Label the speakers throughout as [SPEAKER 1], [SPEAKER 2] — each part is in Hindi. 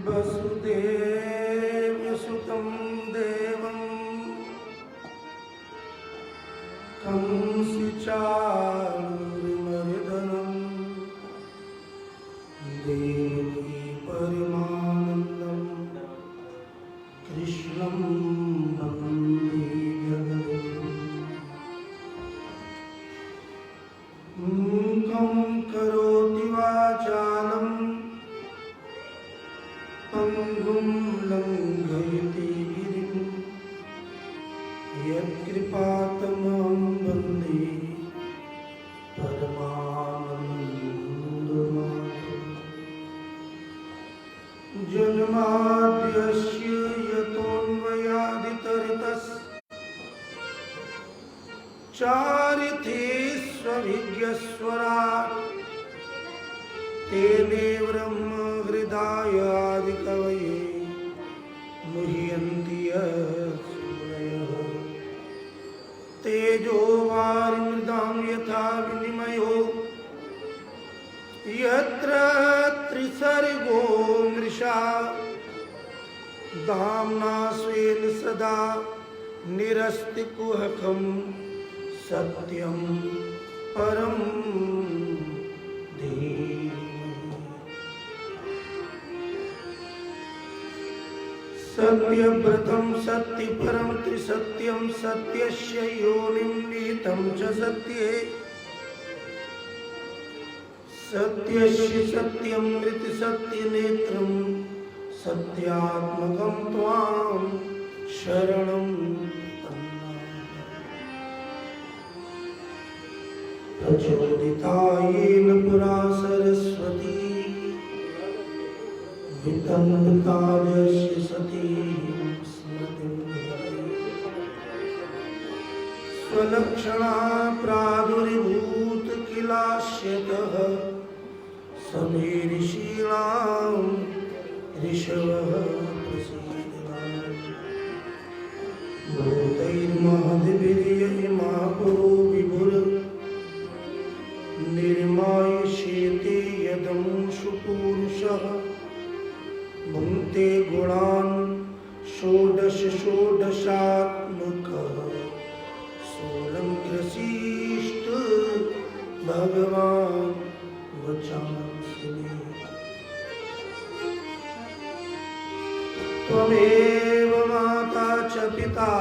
[SPEAKER 1] वसुदेवसुतं देवं कंसचाणूरमर्दनं देवकी परमानन्दं कृष्णं वन्दे जगद्गुरुं। मूकं करोति वाचालं पंगुं लंघयति गिरिं यत्कृपातमहं वन्दे परमानन्दमाधवम्। जन्माद्यस्य यतोऽन्वयादितरितश्चारितेष्वभिज्ञस्वराट् तेने ब्रह्म हृदयादिकवये मुह्यन्ति सूरयः। तेजो वारिमृदां यथा विनिमयो यत्र त्रिसर्गो मृषा धाम्ना स्वेन सदा निरस्तिकुहकं सत्यं परं धीमहि। सत्यव्रतं सत्यपरं त्रिसत्यं सत्यस्य योनिं निहितं च सत्ये सत्यस्य सत्यं मृतसत्यनेत्रं सत्यात्मकं त्वां शरणं प्रचोदिता येन पुरा सरस्वती वितन्वतास्य सती स्मृतिं स्वलक्षणा प्रादुर्भूत किलास्यतः समे ऋषीणां ऋषवः प्रसीदताम्। भूतैर्महद्भिर्यमा पुरो विभुर निर्मायुष्येते यदंशु पूरुषः भुङ्क्ते गुणान् षोडश षोडशात्मकः सोऽलङ्कृष्ट भगवान् वचांसि मे। त्वमेव माता च पिता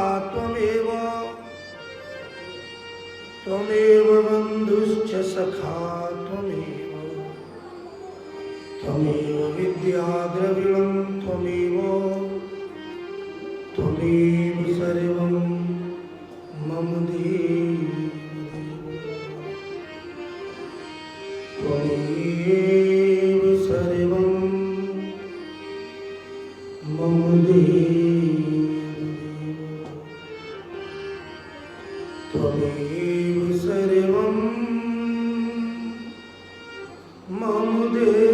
[SPEAKER 1] त्वमेव बन्धुश्च सखा त्वमेव विद्या द्रविणं त्वमेव सर्वं मम देव त्वमेव सर्वं मम देव त्वमेव सर्वं मम देव।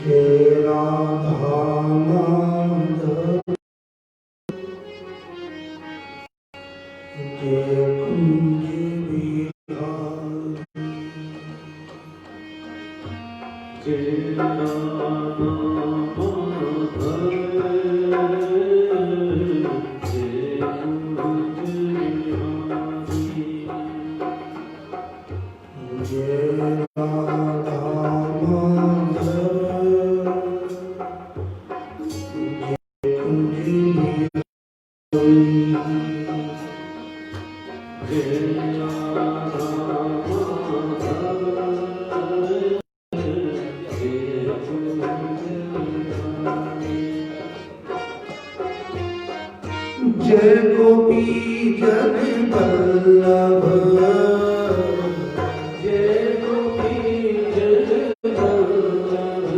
[SPEAKER 1] जय राधा माधव जय कुंज बिहारी जय राधा माधव जय कुंज बिहारी जय राधा जय गोपी जन वल्लभ जय गोपी जन वल्लभ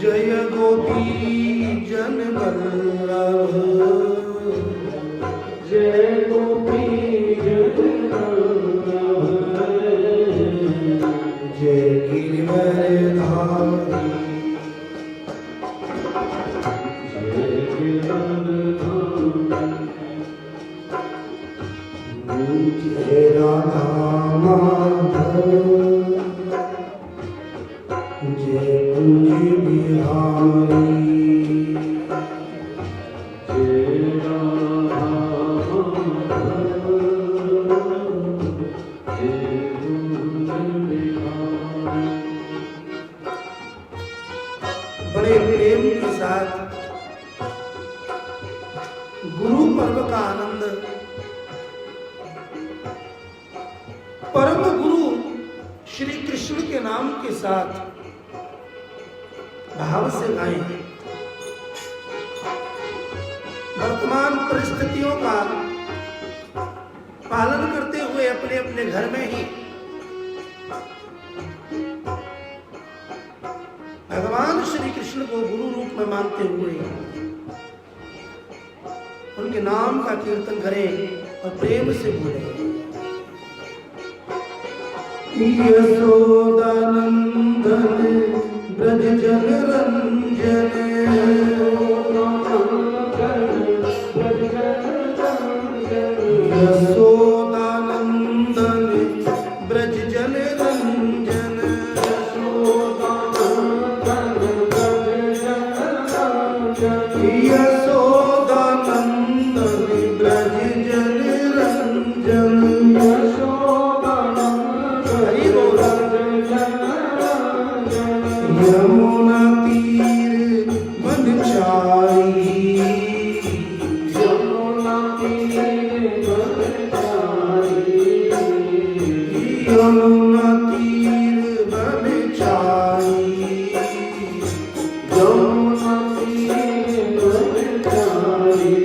[SPEAKER 1] जय गोपी जन वल्लभ जय गोपी जन वल्लभ जय गिरिवरधारी जय कुंज बिहारी बड़े प्रेम के साथ गुरु पर्व का आनंद परम गुरु श्री कृष्ण के नाम के साथ भाव से गाएं। वर्तमान परिस्थितियों का पालन करते हुए अपने अपने घर में ही भगवान श्री कृष्ण को गुरु रूप में मानते हुए उनके नाम का कीर्तन करें और प्रेम से बोलें। यशोदानंदन ब्रज जन रंजन यशोदानंदन ब्रज जन रंजन यशोदानंदन ब्रज जन रंजन यमुना तीर मन चाई यमुना तीर मन चाई यमुना तीर मन चाई यमुना तीर मन चाई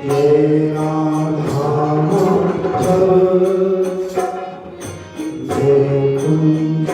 [SPEAKER 1] जय राधा माधव जय कुंज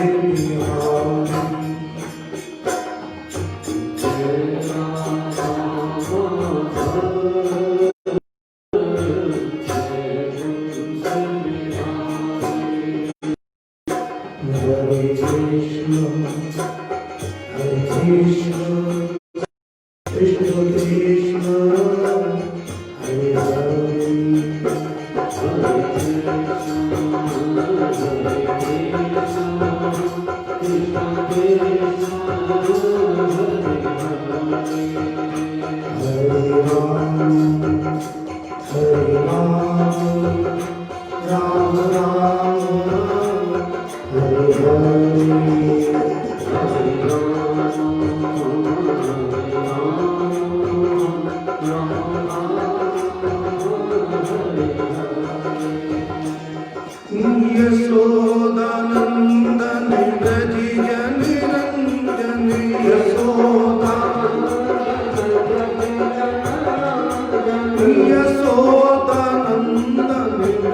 [SPEAKER 1] यशोदानंदन ब्रज जन रंजन यशोदानंदन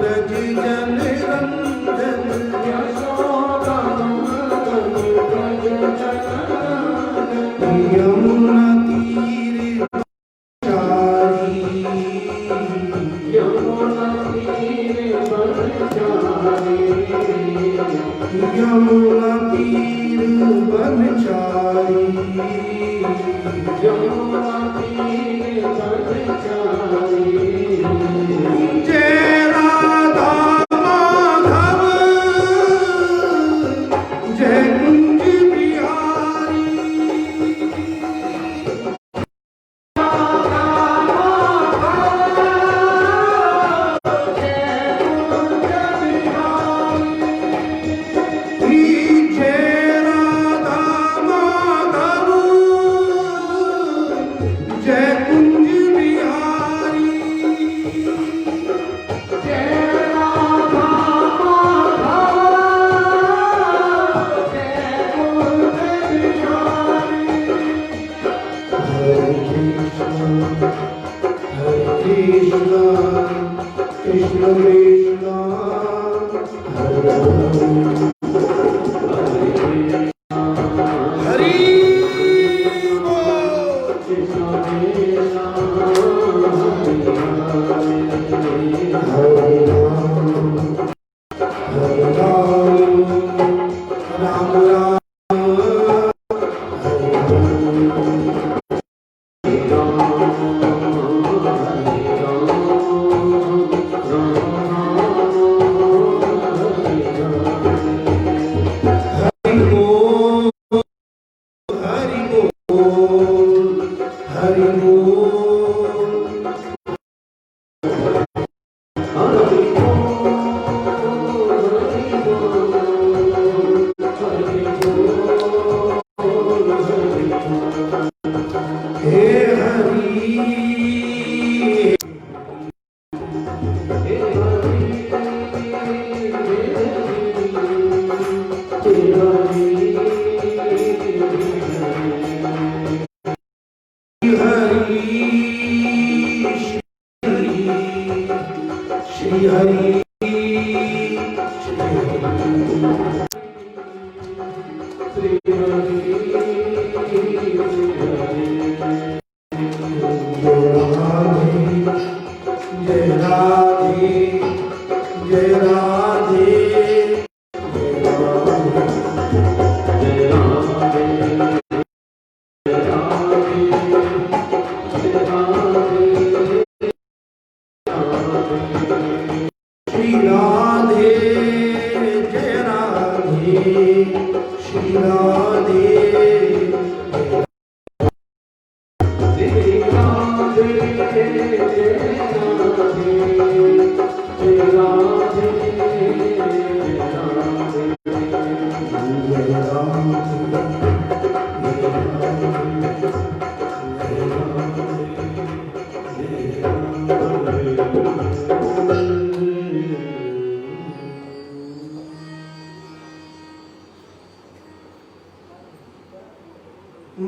[SPEAKER 1] ब्रज जन रंजन यमुना तीर चारी यमुना तीर यमुना तीर बन चारी यमुना तीर बन चारी जय राधा माधव जय कुंज बिहारी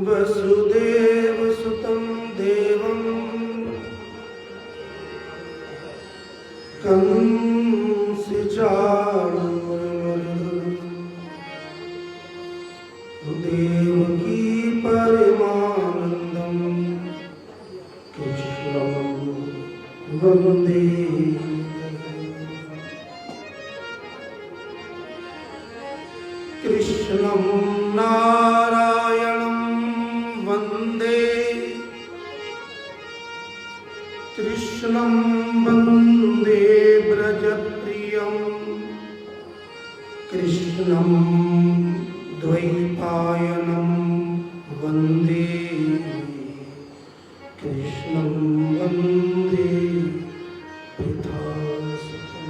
[SPEAKER 1] वसुदेव सुतं देवं कंसचाणूरमर्दनं देवकी परमानन्दं कृष्णं वन्दे कृष्णं नारायणं वन्दे कृष्णं वन्दे व्रजप्रियं कृष्णं द्वैपायनं वन्दे कृष्णं वन्दे पितासुतं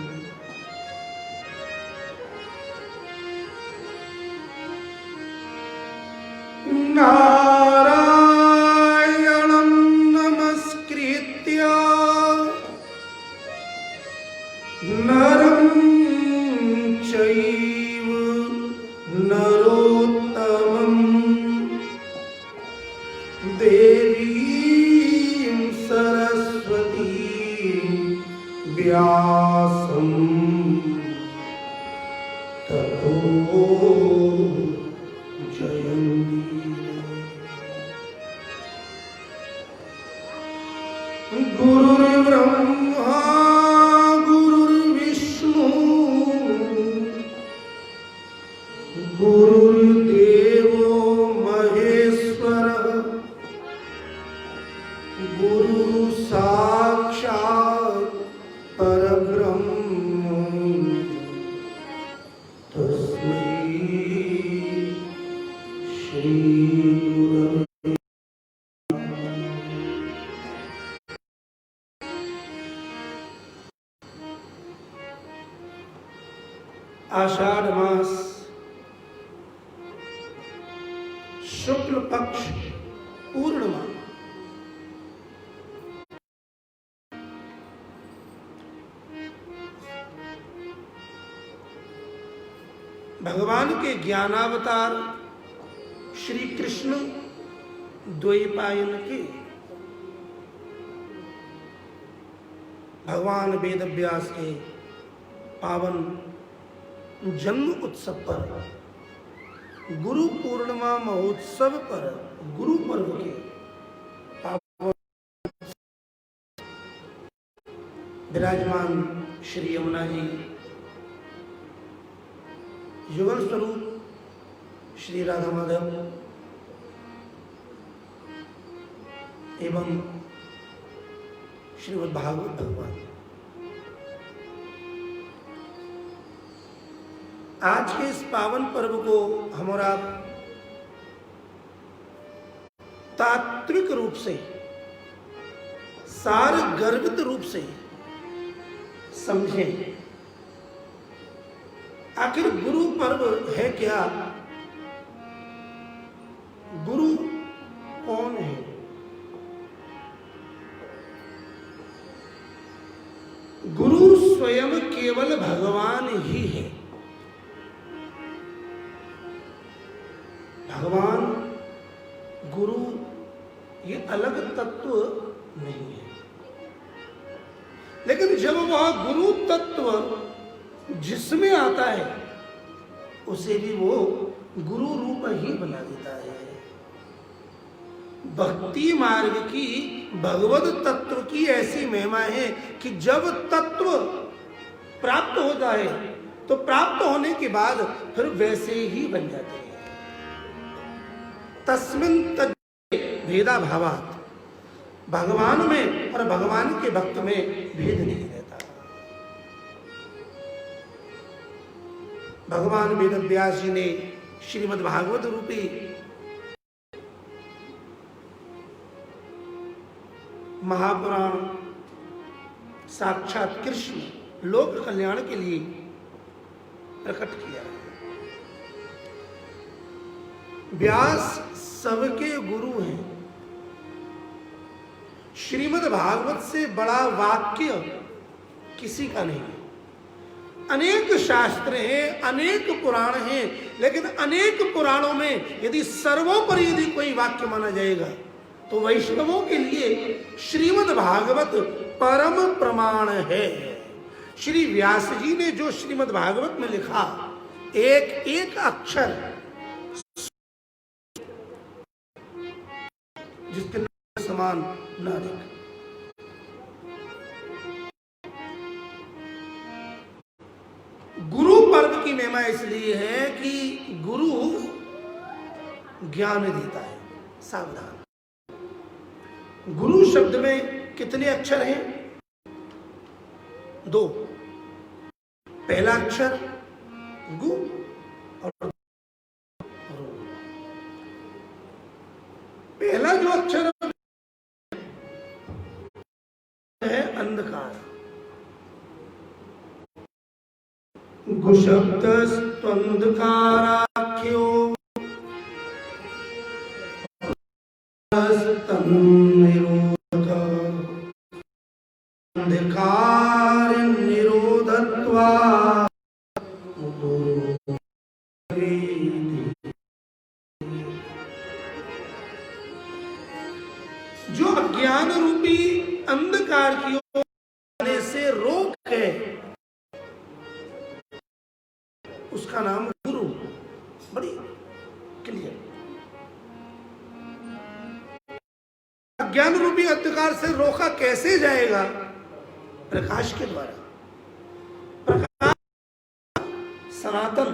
[SPEAKER 1] नारायणं नमस्कृत्य नरं चैव नरोत्तमं देवीं सरस्वतीं व्यासं ततो गुरुर्ब्रह्मा गुरुर्विष्णु गुरुर्देवो महेश्वरः गुरुः साक्षात् परब्रह्म तस्मै श्री गुरवे आषाढ़ मास शुक्ल पक्ष पूर्णिमा भगवान के ज्ञानावतार श्री कृष्ण द्वैपायन के भगवान वेद व्यास के पावन जन्म उत्सव पर गुरु पूर्णिमा महोत्सव पर गुरु पर्व के पावन विराजमान श्री यमुना जी युगल स्वरूप श्री राधा माधव एवं श्रीमद् भागवत भगवान आज के इस पावन पर्व को हम और आप तात्विक रूप से सार गर्भित रूप से समझें। आखिर गुरु पर्व है क्या? गुरु कौन है? गुरु स्वयं केवल भगवान ही है। भगवान गुरु ये अलग तत्व नहीं है, लेकिन जब वह गुरु तत्व जिसमें आता है उसे भी वो गुरु रूप ही बना देता है। भक्ति मार्ग की भगवत तत्व की ऐसी महिमा है कि जब तत्व प्राप्त होता है तो प्राप्त होने के बाद फिर वैसे ही बन जाते हैं। तस्मिन् तज्जते भेदा भावात्, भगवान में और भगवान के भक्त में भेद नहीं रहता। भगवान वेद व्यास जी ने श्रीमद् भागवत रूपी महापुराण साक्षात कृष्ण लोक कल्याण के लिए प्रकट किया। व्यास सबके गुरु हैं। श्रीमद् भागवत से बड़ा वाक्य किसी का नहीं है। अनेक शास्त्र हैं, अनेक पुराण हैं, लेकिन अनेक पुराणों में यदि सर्वोपरि यदि कोई वाक्य माना जाएगा तो वैष्णवों के लिए श्रीमद् भागवत परम प्रमाण है। श्री व्यास जी ने जो श्रीमद् भागवत में लिखा, एक एक अक्षर जिसके समान ना दिख। गुरु पर्व की महिमा इसलिए है कि गुरु ज्ञान देता है। सावधान, गुरु शब्द में कितने अक्षर हैं? 2। पहला अक्षर गु और रू। पहला जो अक्षर है अंधकार। गु शब्द अंधकाराख्यो अंधकार निरोधत्वा जो अज्ञान रूपी अंधकार की ओर आने से रोक है उसका नाम गुरु। बड़ी क्लियर। अज्ञान रूपी अंधकार से रोका कैसे जाएगा? प्रकाश के द्वारा। प्रकाश सनातन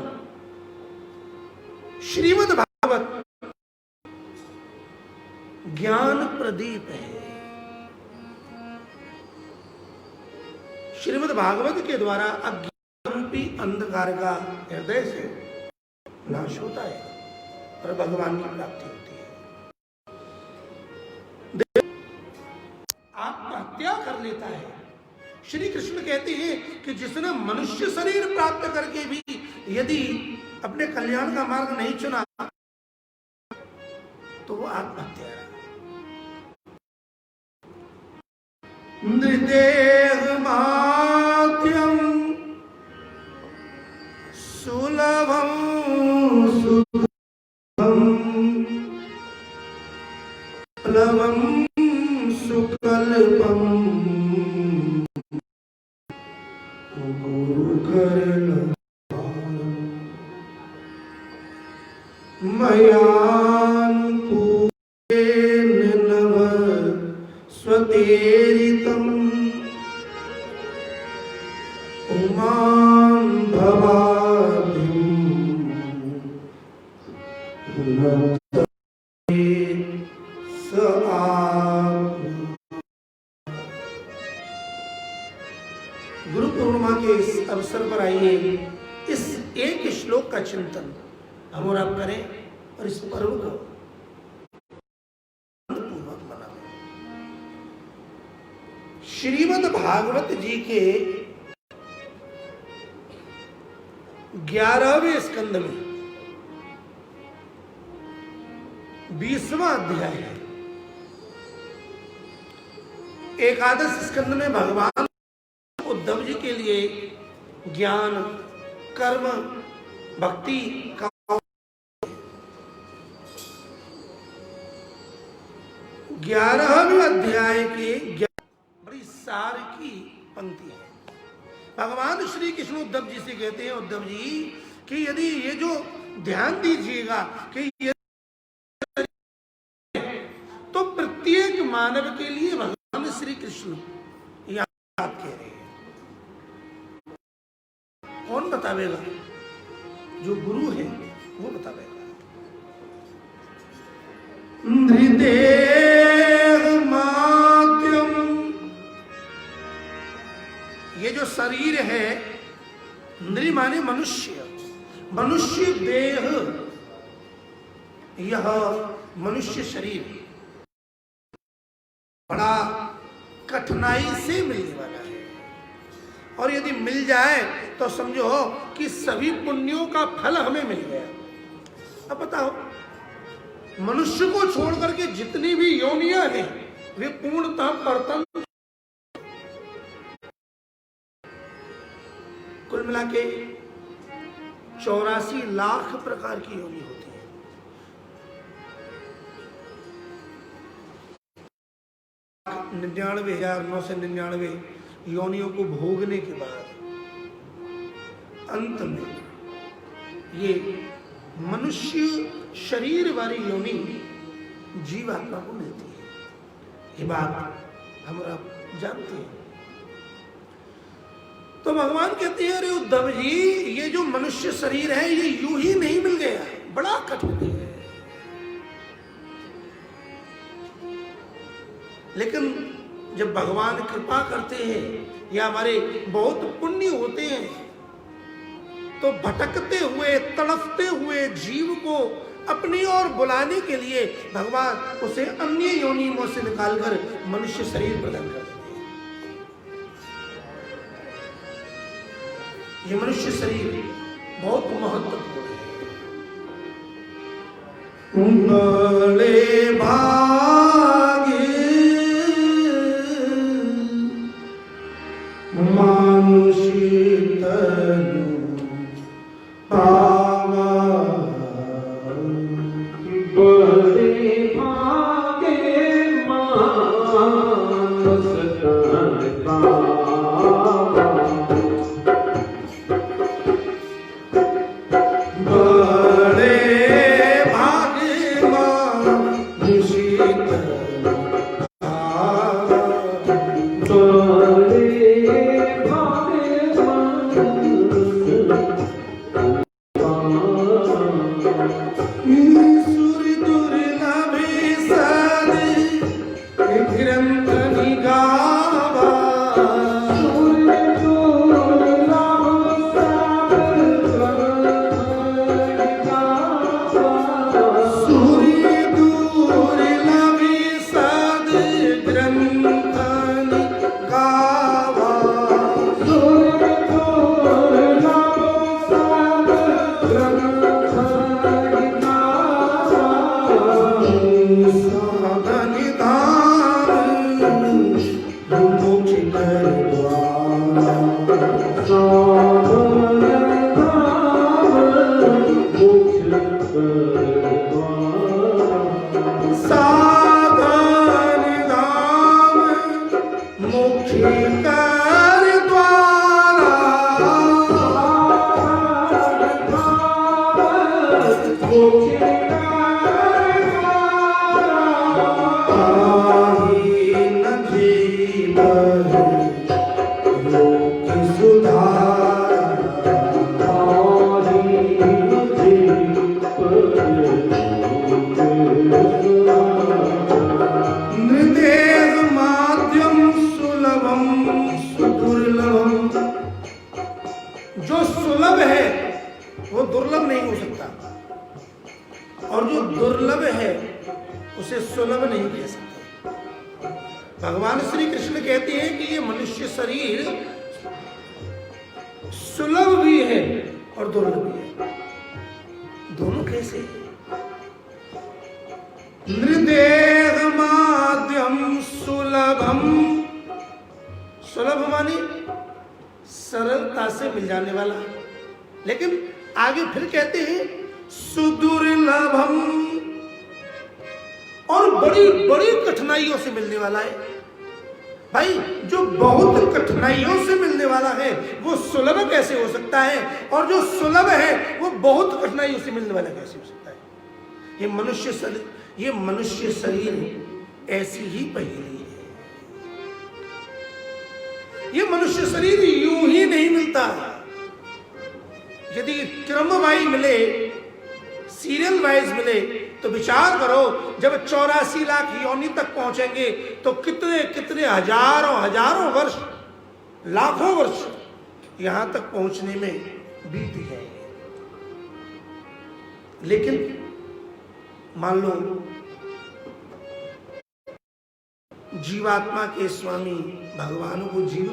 [SPEAKER 1] श्रीमद् भागवत ज्ञान प्रदीप है। श्रीमद् भागवत के द्वारा अज्ञान रूपी अंधकार का हृदय से नाश होता है और भगवान की प्राप्ति होती है। आत्महत्या कर लेता है। श्री कृष्ण कहते हैं कि जिसने मनुष्य शरीर प्राप्त करके भी यदि अपने कल्याण का मार्ग नहीं चुना तो वो आत्महत्या है। नृदेह माध्यम सुलभम सुखम प्लवम सुकल्पम मयानुकूलेन नव स्वतेरितम् उमां भवाब्धिं नमस्ते स आप। गुरु पूर्णिमा के इस अवसर पर आइए इस एक श्लोक का चिंतन हम और आप करें और इस पर्व को पूर्वक मनाएं। श्रीमद् भागवत जी के 11वें स्कंद में 20वां अध्याय है। एकादश स्कंद में भगवान उद्धव जी के लिए ज्ञान, कर्म, भक्ति का 11वें अध्याय के बड़ी सार की पंक्ति है। भगवान श्री कृष्ण उद्धव जी से कहते हैं, उद्धव जी कि यदि ये जो ध्यान दीजिएगा कि ये तो प्रत्येक मानव के लिए भगवान श्री कृष्ण याद कह रहे हैं। कौन बतावेगा? जो गुरु है वो बतावेगा। नृदेह माध्यम, ये जो शरीर है, नृ माने मनुष्य, मनुष्य देह, यह मनुष्य शरीर बड़ा कठिनाई से मिलने वाला है, और यदि मिल जाए तो समझो कि सभी पुण्यों का फल हमें मिल गया। अब बताओ, मनुष्य को छोड़ करके जितनी भी योनियां हैं वे पूर्णतः बर्तन, कुल मिला के 84 लाख प्रकार की योनि होती है। 99,999 योनियों को भोगने के बाद अंत में ये मनुष्य शरीर वाली योनि जीवात्मा को मिलती है। ये बात हम जानते हैं। तो भगवान कहते हैं, अरे उद्धव जी, ये जो मनुष्य शरीर है ये यूं ही नहीं मिल गया, बड़ा कठिन है। लेकिन जब भगवान कृपा करते हैं या हमारे बहुत पुण्य होते हैं तो भटकते हुए तड़पते हुए जीव को अपनी ओर बुलाने के लिए भगवान उसे अन्य योनियों से निकालकर मनुष्य शरीर प्रदान कर देते हैं। ये मनुष्य शरीर बहुत महत्वपूर्ण है। बड़े भागे मानुषी तनु पावा,
[SPEAKER 2] बड़े भागे मानुष तनु पावा,
[SPEAKER 1] बड़े भागे मानुषी तनु पावा, भगवान श्री कृष्ण कहते हैं कि ये मनुष्य शरीर सुलभ भी है और दुर्लभ भी है। दोनों कैसे? नृदेह माध्यम सुलभम, सुलभ माने सरलता से मिल जाने वाला, लेकिन आगे फिर कहते हैं सुदुर्लभम, और बड़ी बड़ी कठिनाइयों से मिलने वाला है। भाई जो बहुत कठिनाइयों से मिलने वाला है वो सुलभ कैसे हो सकता है, और जो सुलभ है वो बहुत कठिनाइयों से मिलने वाला कैसे हो सकता है? ये मनुष्य शरीर ऐसी ही पहेली है। ये मनुष्य शरीर यूं ही नहीं मिलता। यदि क्रम वाइज मिले, सीरियल वाइज मिले, तो विचार करो जब 84 लाख योनि तक पहुंचेंगे तो कितने कितने हजारों वर्ष, लाखों वर्ष यहां तक पहुंचने में बीत जाएंगे। लेकिन मान लो जीवात्मा के स्वामी भगवान को जीव,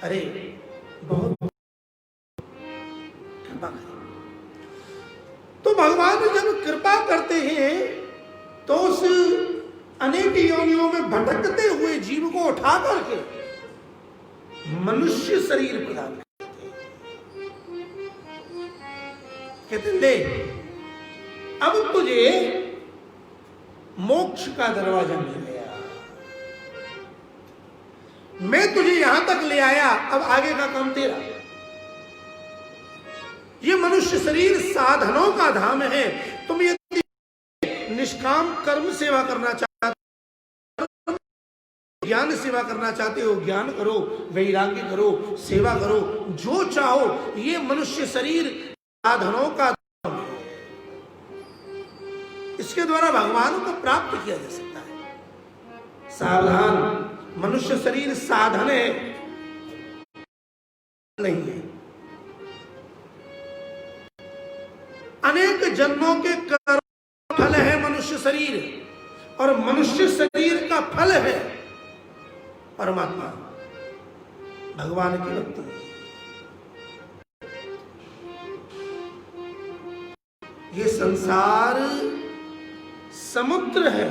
[SPEAKER 1] अरे बहुत कृपा करें। तो भगवान जब कृपा करते हैं तो उस अनेक योनियों में भटकते हुए जीव को उठा करके मनुष्य शरीर प्रदान करते हैं। कहते ले अब तुझे मोक्ष का दरवाजा मिल गया, मैं तुझे यहां तक ले आया, अब आगे का काम तेरा। ये मनुष्य शरीर साधनों का धाम है। तुम यदि निष्काम कर्म सेवा करना चाहते हो, ज्ञान सेवा करना चाहते हो, ज्ञान करो, वैराग्य करो, सेवा करो, जो चाहो। ये मनुष्य शरीर साधनों का धाम है। इसके द्वारा भगवान को प्राप्त किया जा सकता है। सावधान, मनुष्य शरीर साधन है नहीं है। अनेक जन्मों के कर्म फल है मनुष्य शरीर, और मनुष्य शरीर का फल है परमात्मा, भगवान की भक्ति। ये संसार समुद्र है,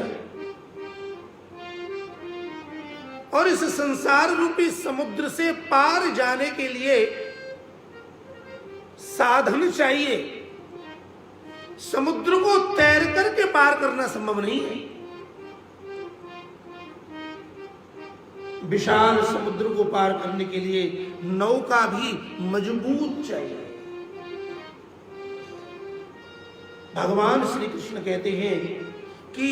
[SPEAKER 1] और इस संसार रूपी समुद्र से पार जाने के लिए साधन चाहिए। समुद्र को तैर करके पार करना संभव नहीं है। विशाल समुद्र को पार करने के लिए नौका भी मजबूत चाहिए। भगवान श्री कृष्ण कहते हैं कि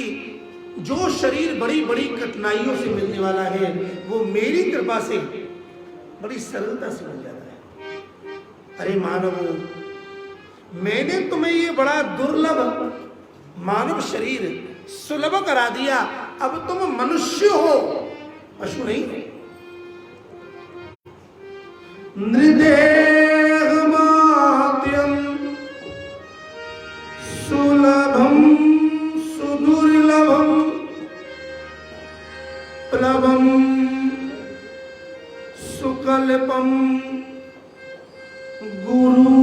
[SPEAKER 1] जो शरीर बड़ी बड़ी कठिनाइयों से मिलने वाला है वो मेरी कृपा से बड़ी सरलता से मिल जाता है। अरे मानवो, मैंने तुम्हें ये बड़ा दुर्लभ मानव शरीर सुलभ करा दिया, अब तुम मनुष्य हो, पशु नहीं हो। नृदेह मात्यम सुलभम सुदुर्लभम प्लवम सुकल्पम गुरु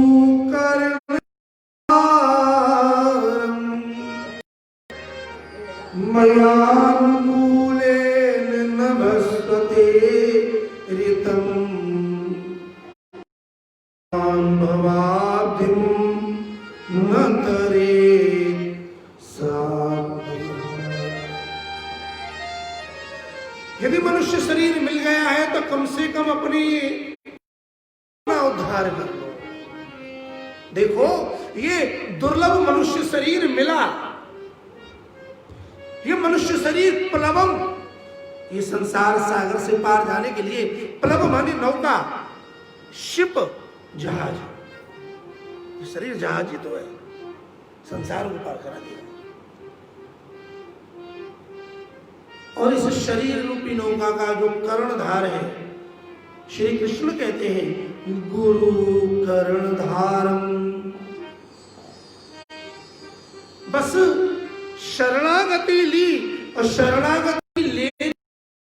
[SPEAKER 1] कर मयानुकूलेन नभस्ते ऋतं भवाब्धिं न तरे साधु। यदि मनुष्य शरीर मिल गया है तो कम से कम अपनी उद्धार कर लो। देखो ये दुर्लभ मनुष्य शरीर मिला, ये मनुष्य शरीर प्लवम, ये संसार सागर से पार जाने के लिए, प्लव माने नौका, शिप जहाज, ये शरीर जहाज ही तो है, संसार को पार करा दिया। और इस शरीर रूपी नौका का जो कर्णधार है, श्री कृष्ण कहते हैं गुरु कर्णधारम। बस शरणागति ली, और शरणागति लेने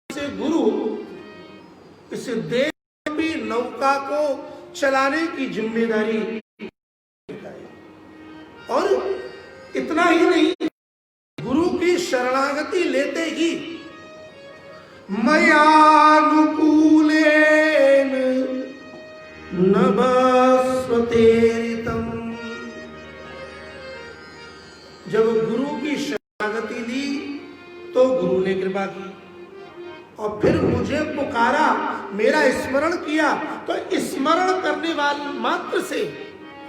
[SPEAKER 1] से गुरु इस देह में नौका को चलाने की जिम्मेदारी लेता है। और इतना ही नहीं, गुरु की शरणागति लेते ही मयानुकूलेन नभस्ते ऋतं, जब शरणागति ली तो गुरु ने कृपा की, और फिर मुझे पुकारा, मेरा स्मरण किया तो स्मरण करने वाले मात्र से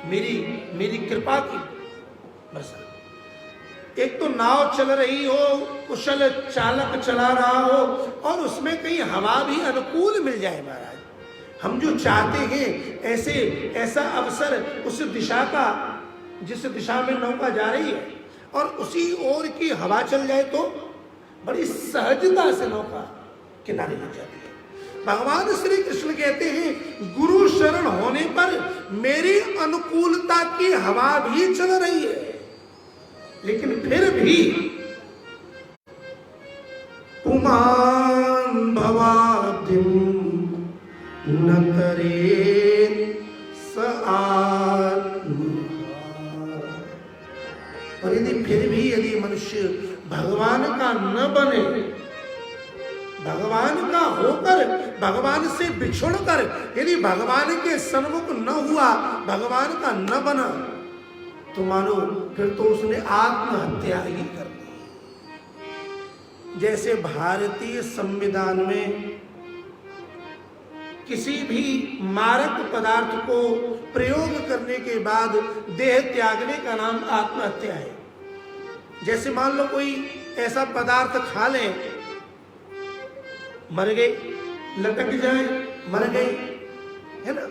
[SPEAKER 1] मेरी कृपा की बस। एक तो नाव चल रही हो, कुशल चालक चला रहा हो, और उसमें कहीं हवा भी अनुकूल मिल जाए महाराज। हम जो चाहते हैं ऐसा अवसर उस दिशा का, जिस दिशा में नौका जा रही है, और उसी ओर की हवा चल जाए तो बड़ी सहजता से नौका किनारे लग जाती है। भगवान श्री कृष्ण कहते हैं गुरु शरण होने पर मेरी अनुकूलता की हवा भी चल रही है, लेकिन फिर भी पुमान भवाब्धिम न करे स आत्मा। और यदि मनुष्य भगवान का न बने, भगवान का होकर भगवान से बिछुड़ कर यदि भगवान के सन्मुख न हुआ, भगवान का न बना, तो मानो फिर तो उसने आत्महत्या ही कर दी। जैसे भारतीय संविधान में किसी भी मारक पदार्थ को प्रयोग करने के बाद देह त्यागने का नाम आत्महत्या है। जैसे मान लो कोई ऐसा पदार्थ खा ले, मर गए, लटक जाए, मर गए, है ना,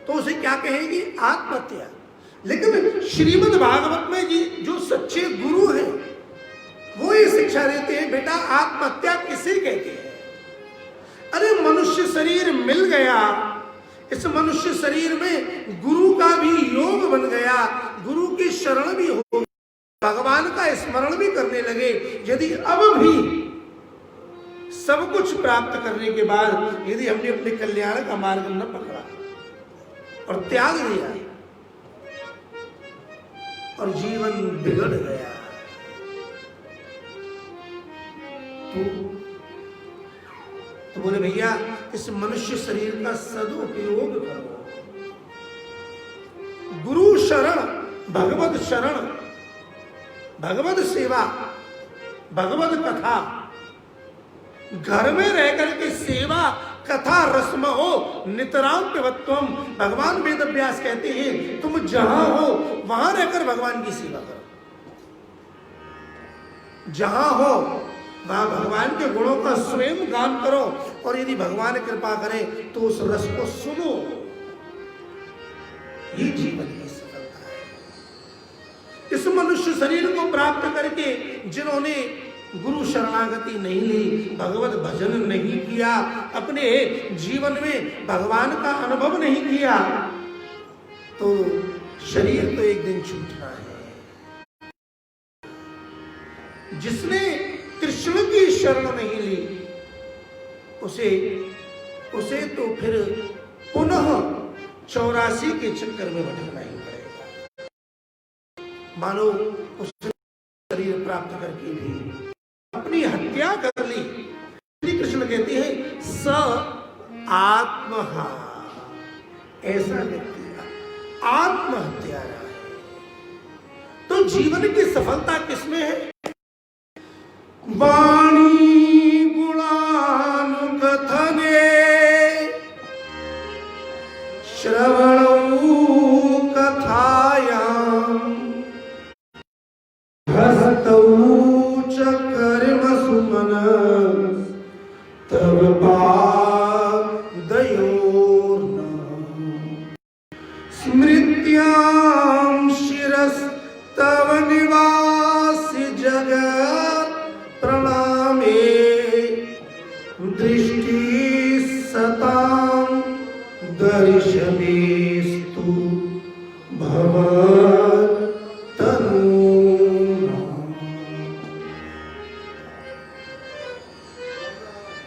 [SPEAKER 1] तो उसे क्या कहेंगे? आत्महत्या। लेकिन श्रीमद् भागवत में जी जो सच्चे गुरु हैं वो ये शिक्षा देते हैं, बेटा आत्महत्या किसे कहते हैं? अरे मनुष्य शरीर मिल गया, इस मनुष्य शरीर में गुरु का भी योग बन गया, गुरु की शरण भी हो, भगवान का स्मरण भी करने लगे। यदि अब भी सब कुछ प्राप्त करने के बाद यदि हमने अपने कल्याण का मार्ग न पकड़ा और त्याग दिया और जीवन बिगड़ गया, तो बोले भैया इस मनुष्य शरीर का सदुपयोग करो। गुरु शरण, भगवत शरण, भगवत सेवा, भगवत कथा, घर में रह करके सेवा कथा रस्म हो, नितराम पिबत्वम। भगवान वेद व्यास कहते हैं तुम जहां हो वहां रहकर भगवान की सेवा करो, जहां हो वहां भगवान के गुणों का स्वयं गान करो, और यदि भगवान कृपा करे तो उस रस को सुनो। ये जीवन की सफलता है। इस मनुष्य शरीर को प्राप्त करके जिन्होंने गुरु शरणागति नहीं ली, भगवत भजन नहीं किया, अपने जीवन में भगवान का अनुभव नहीं किया, तो शरीर तो एक दिन छूटना है। जिसने कृष्ण की शरण नहीं ली उसे तो फिर पुनः 84 के चक्कर में भटकना ही पड़ेगा। मानो उसने शरीर प्राप्त करके भी अपनी हत्या कर ली। श्री कृष्ण कहते हैं स आत्महा, ऐसा व्यक्ति आत्महत्या है। तो जीवन की सफलता किसमें है? वाणी गुणानुकथने श्रवणौ कथायां हस्तौ च कर्मसु मनः तव पादयोर्न स्मृत्यां शिरस्तव निवासि जगत् प्रणामे दृष्टि सतां दर्शनेस्तु भवतनु।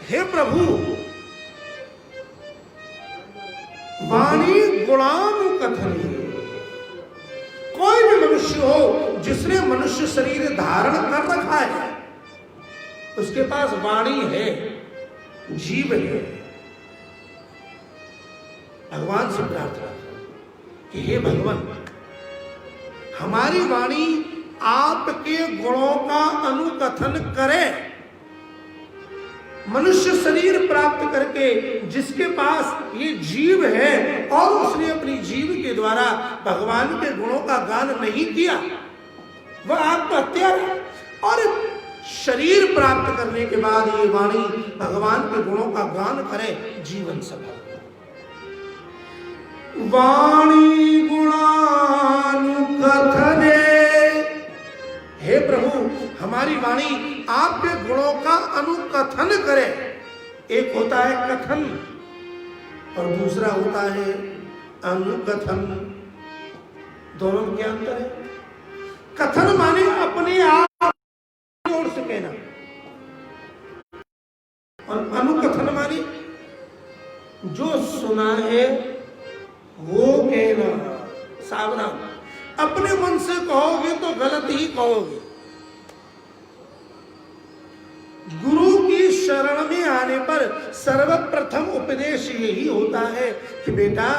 [SPEAKER 1] हे प्रभु, वाणी गुणानुकथनी। कोई भी मनुष्य हो जिसने मनुष्य शरीर धारण कर रखा है, उसके पास वाणी है, जीव है। भगवान से प्रार्थना कि हे भगवान, हमारी वाणी आपके गुणों का अनुकथन करे। मनुष्य शरीर प्राप्त करके जिसके पास ये जीव है और उसने अपनी जीव के द्वारा भगवान के गुणों का गान नहीं किया, वह आत्महत्या है। और शरीर प्राप्त करने के बाद ये वाणी भगवान के गुणों का गान करे, जीवन सफल। वाणी गुणानुकथने, हे प्रभु हमारी वाणी आपके गुणों का अनुकथन करे। एक होता है कथन और दूसरा होता है अनुकथन। दोनों में क्या अंतर है? कथन माने अपने आप जोर से कहना, और अनुकथन माने जो सुना है वो कहना। सावधान, अपने मन से कहोगे तो गलत ही कहोगे। गुरु की शरण में आने पर सर्वप्रथम उपदेश यही होता है कि बेटा,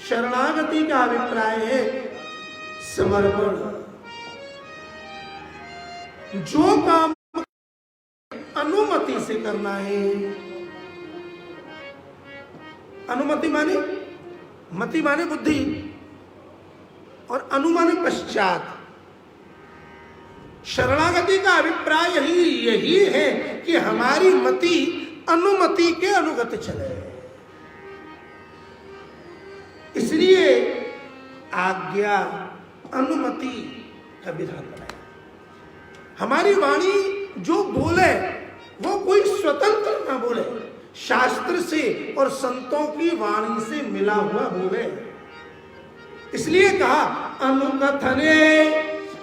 [SPEAKER 1] शरणागति का अभिप्राय है समर्पण। जो काम अनुमति से करना है, अनुमति माने, मति माने बुद्धि और अनु माने पश्चात। शरणागति का अभिप्राय यही है कि हमारी मति अनुमति के अनुगत चले। इसलिए आज्ञा अनुमति का विधान बनाया। हमारी वाणी जो बोले वो कोई स्वतंत्र ना बोले, शास्त्र से और संतों की वाणी से मिला हुआ बोले। इसलिए कहा अनुकथने।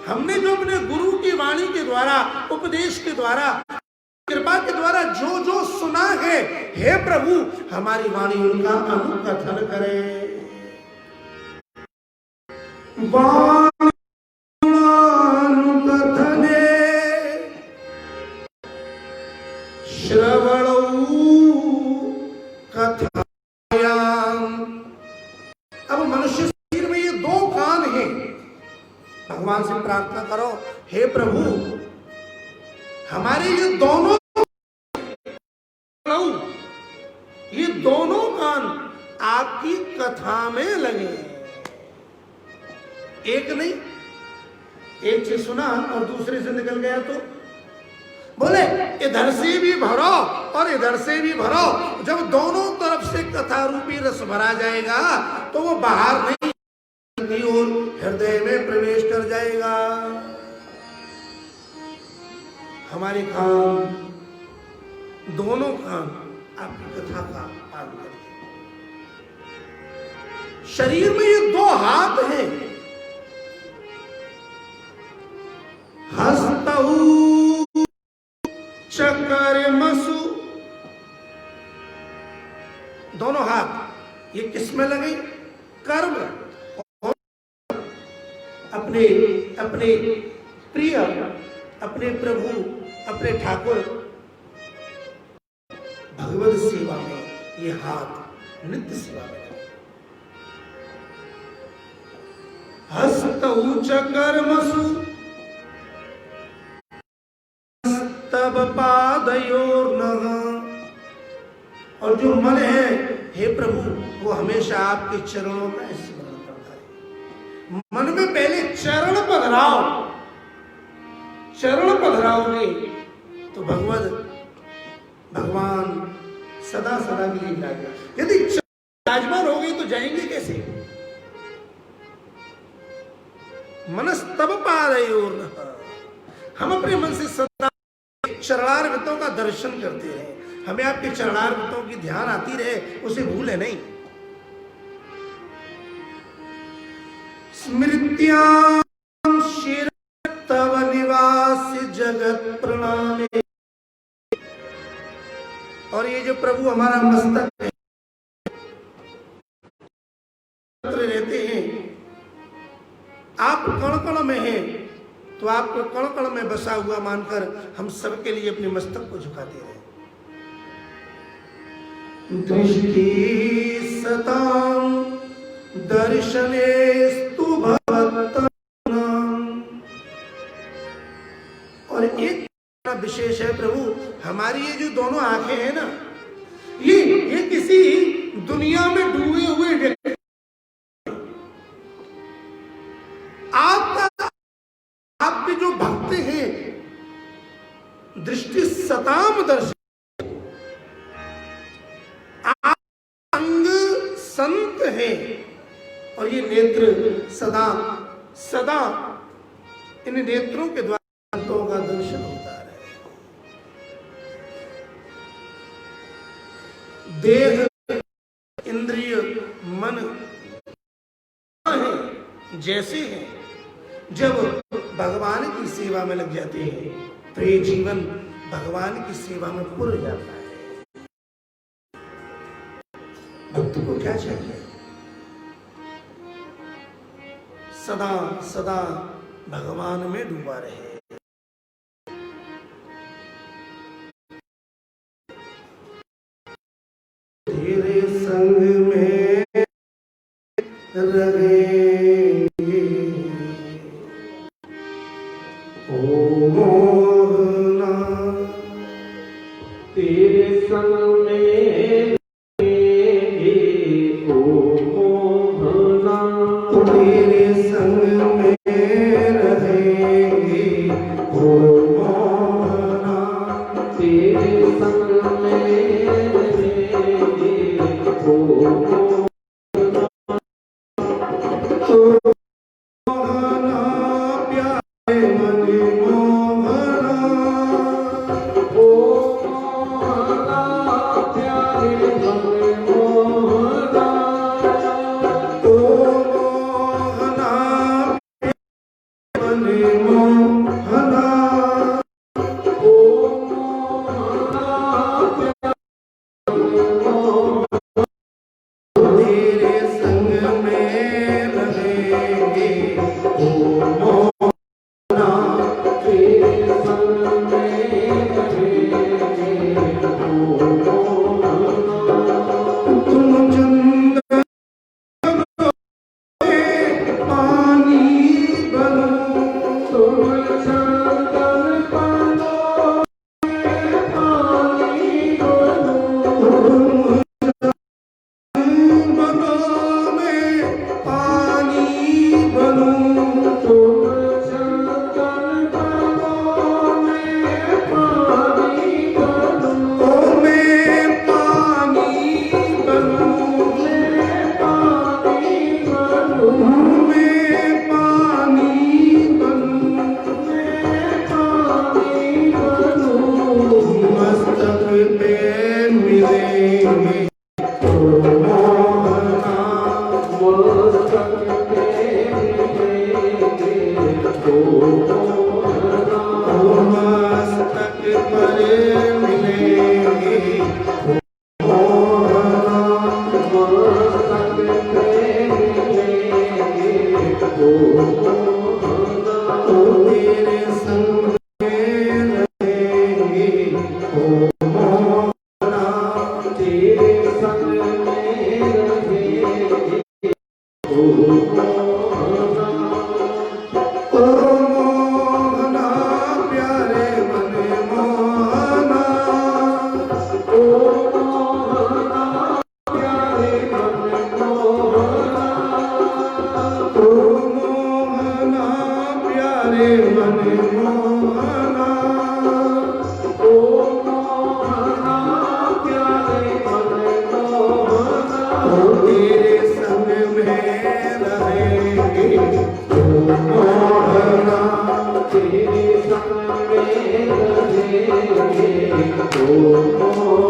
[SPEAKER 1] हमने जो अपने गुरु की वाणी के द्वारा, उपदेश के द्वारा, कृपा के द्वारा जो जो सुना है, हे प्रभु हमारी वाणी उनका अनुकथन करे। वानुकथने श्रवणौ कथायाम। अब मनुष्य शरीर में ये दो कान हैं। भगवान से प्रार्थना करो, हे प्रभु हमारे ये दोनों कान आपकी कथा में लगे। एक नहीं, एक से सुना और दूसरे से निकल गया तो बोले इधर से भी भरो और इधर से भी भरो। जब दोनों तरफ से कथा रूपी रस भरा जाएगा तो वो बाहर नहीं और हृदय में प्रवेश कर जाएगा। हमारे कान, दोनों कान आपकी कथा का पालन करें। शरीर में ये दो हाथ हैं, हस्तहु चकर्मसु। दोनों हाथ ये किस में लगे? कर्म। अपने अपने प्रिय, अपने प्रभु, अपने ठाकुर भगवत सेवा में ये हाथ नित्य सेवा में लगे। हस्तौ च कर्मसु तब पादयोर्नः। और जो मन है, हे प्रभु, वो हमेशा आपके चरणों का स्मरण करता है। मन में पहले चरण पधराओ। चरण पधराओगे तो भगवान सदा सदा के लिए जाएगा। यदि विराजमान हो गई तो जाएंगे कैसे? मनस्तब पादयोर्नः। हम अपने मन से सदा चरणारविंदों का दर्शन करते रहे। हमें आपके चरणारविंदों की ध्यान आती रहे, उसे भूले नहीं। स्मृत्यां शिर तव निवास जगत प्रणामे। और ये जो प्रभु हमारा मस्तक है, रहते हैं, आप कण कण में हैं, तो आपको कण कण में बसा हुआ मानकर हम सबके लिए अपने मस्तक को झुकाते रहे। दृष्टि सतां दर्शनेस्तु भवत्तम। विशेष है प्रभु, हमारी ये जो दोनों आंखें हैं ना, ये किसी दुनिया में डूबे हुए व्यक्ति, आपके जो भक्त हैं, दृष्टि सताम दर्शन, आप अंग संत है, और ये नेत्र सदा सदा इन नेत्रों के द्वारा संतों का दर्शन होता है। देह, इंद्रिय, मन है जैसे हैं, जब भगवान की सेवा में लग जाते हैं तो ये जीवन भगवान की सेवा में पूरा जाता है। भक्त को क्या चाहिए? सदा सदा भगवान में डूबा रहे। तेरे संग में रहेंगे ओ मोहना,
[SPEAKER 2] तेरे संग में रहेंगे ओ मोहना,
[SPEAKER 1] तेरे संग में रहेंगे ओ मोहना,
[SPEAKER 2] तेरे संग में रहेंगे ओ मोहना,
[SPEAKER 1] मोहना प्यारे मन मोहना,
[SPEAKER 2] ओ मोहना प्यारे मन मोहना,
[SPEAKER 1] ओ मोहना मन मोहना,
[SPEAKER 2] ओ मोहना
[SPEAKER 1] तेरे संग में रहेंगे ओ मोहना,
[SPEAKER 2] तेरे संग में रहेंगे ओ मोहना,
[SPEAKER 1] तुम चंदन में पानी बनो,
[SPEAKER 2] तुम चंदन बनो पानी बनो,
[SPEAKER 1] बनो में पानी बनो,
[SPEAKER 2] तुम चंदन बनो मैं पानी बनो,
[SPEAKER 1] ओ मैं पानी बनूं,
[SPEAKER 2] मैं पानी बनो,
[SPEAKER 1] मैं पानी बनूं,
[SPEAKER 2] मैं पानी बनो,
[SPEAKER 1] मस्तक पे मिलेंगे ओ मोहना,
[SPEAKER 2] मस्तक पे मिलेंगे ओ मोहना,
[SPEAKER 1] ओ मस्तक पर मिलेंगे ओ मोहना,
[SPEAKER 2] मस्तक पे मिलेंगे ओ मोहना,
[SPEAKER 1] ओ तेरे संग में रहेंगे ओ मोहना,
[SPEAKER 2] तेरे संग में रहेंगे ओ मोहना,
[SPEAKER 1] ओ मोहना प्यारे मन मोहना,
[SPEAKER 2] ओ मोहना प्यारे मन मोहना,
[SPEAKER 1] ओ मोहना प्यारे मन मोहना,
[SPEAKER 2] ओ मोहना प्यारे मन मोहना,
[SPEAKER 1] ओ तेरे संग में रहेंगे ओ मोहना,
[SPEAKER 2] तेरे संग में रहेंगे ओ मोहना।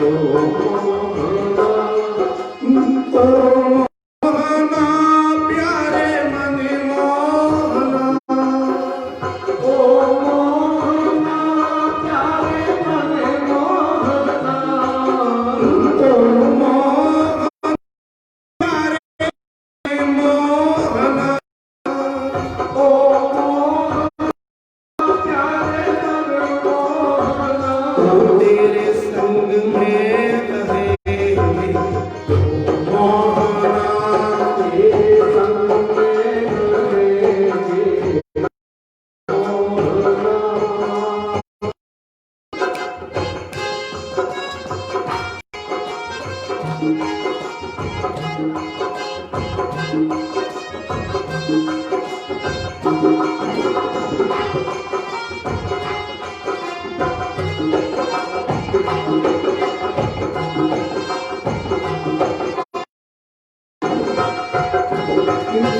[SPEAKER 1] मोहना प्यारे मन मोहना मोहना तेरे संग में रहे मोहना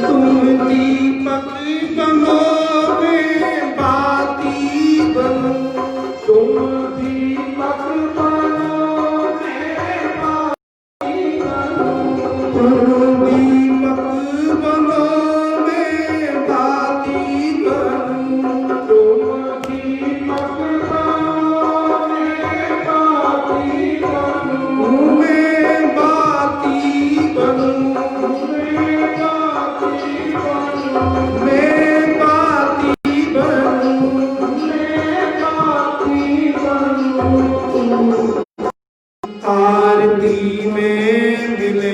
[SPEAKER 1] तुम दीपक बनो मैं बाती बनूं तुम दीपक बनो मैं बाती बनूं तुम दीपक बनो मैं बाती बनूं तुम दीपक बनो मैं बाती बनूं मैं बाती बनूं आरती में मिले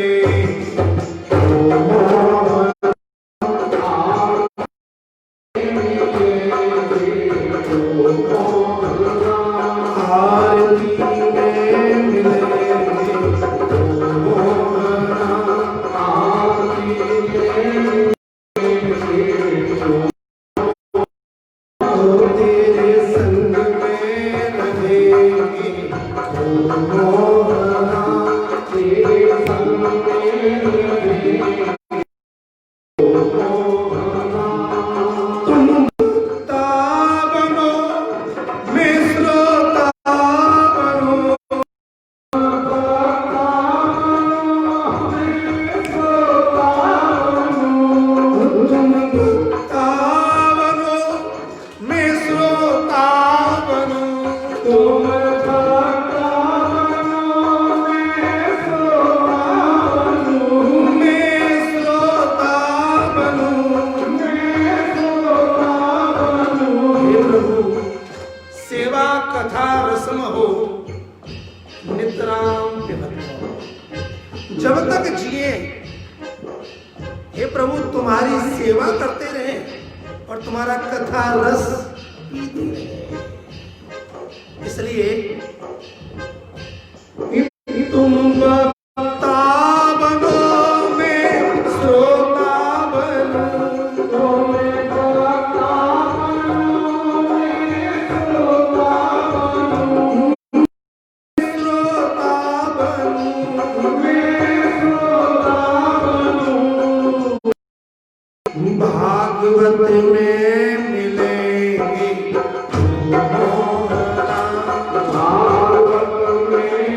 [SPEAKER 1] आरती में मिले तेरे संग में रहेंगे मोहना तेरे संग में रहेंगे तुम भक्ता बनो मैं श्रोता बनो तुम भक्ता बनो मैं श्रोता बनो तुम भक्ता बनो मैं श्रोता बनूं मैं श्रोता बनूं मैं श्रोता बनूं हे प्रभु सेवा कथा रस्म हो नितराम पिबत जब तक जिए हे प्रभु तुम्हारी सेवा करते रहे और तुम्हारा कथा रस पीते रहे इसलिए तुम वक्ता बनो मैं श्रोता बनूं तुम वक्ता बनो मैं श्रोता बनूं श्रोता बनूं मैं श्रोता बनूं भागवत में मिलेंगे मोहना भागवत में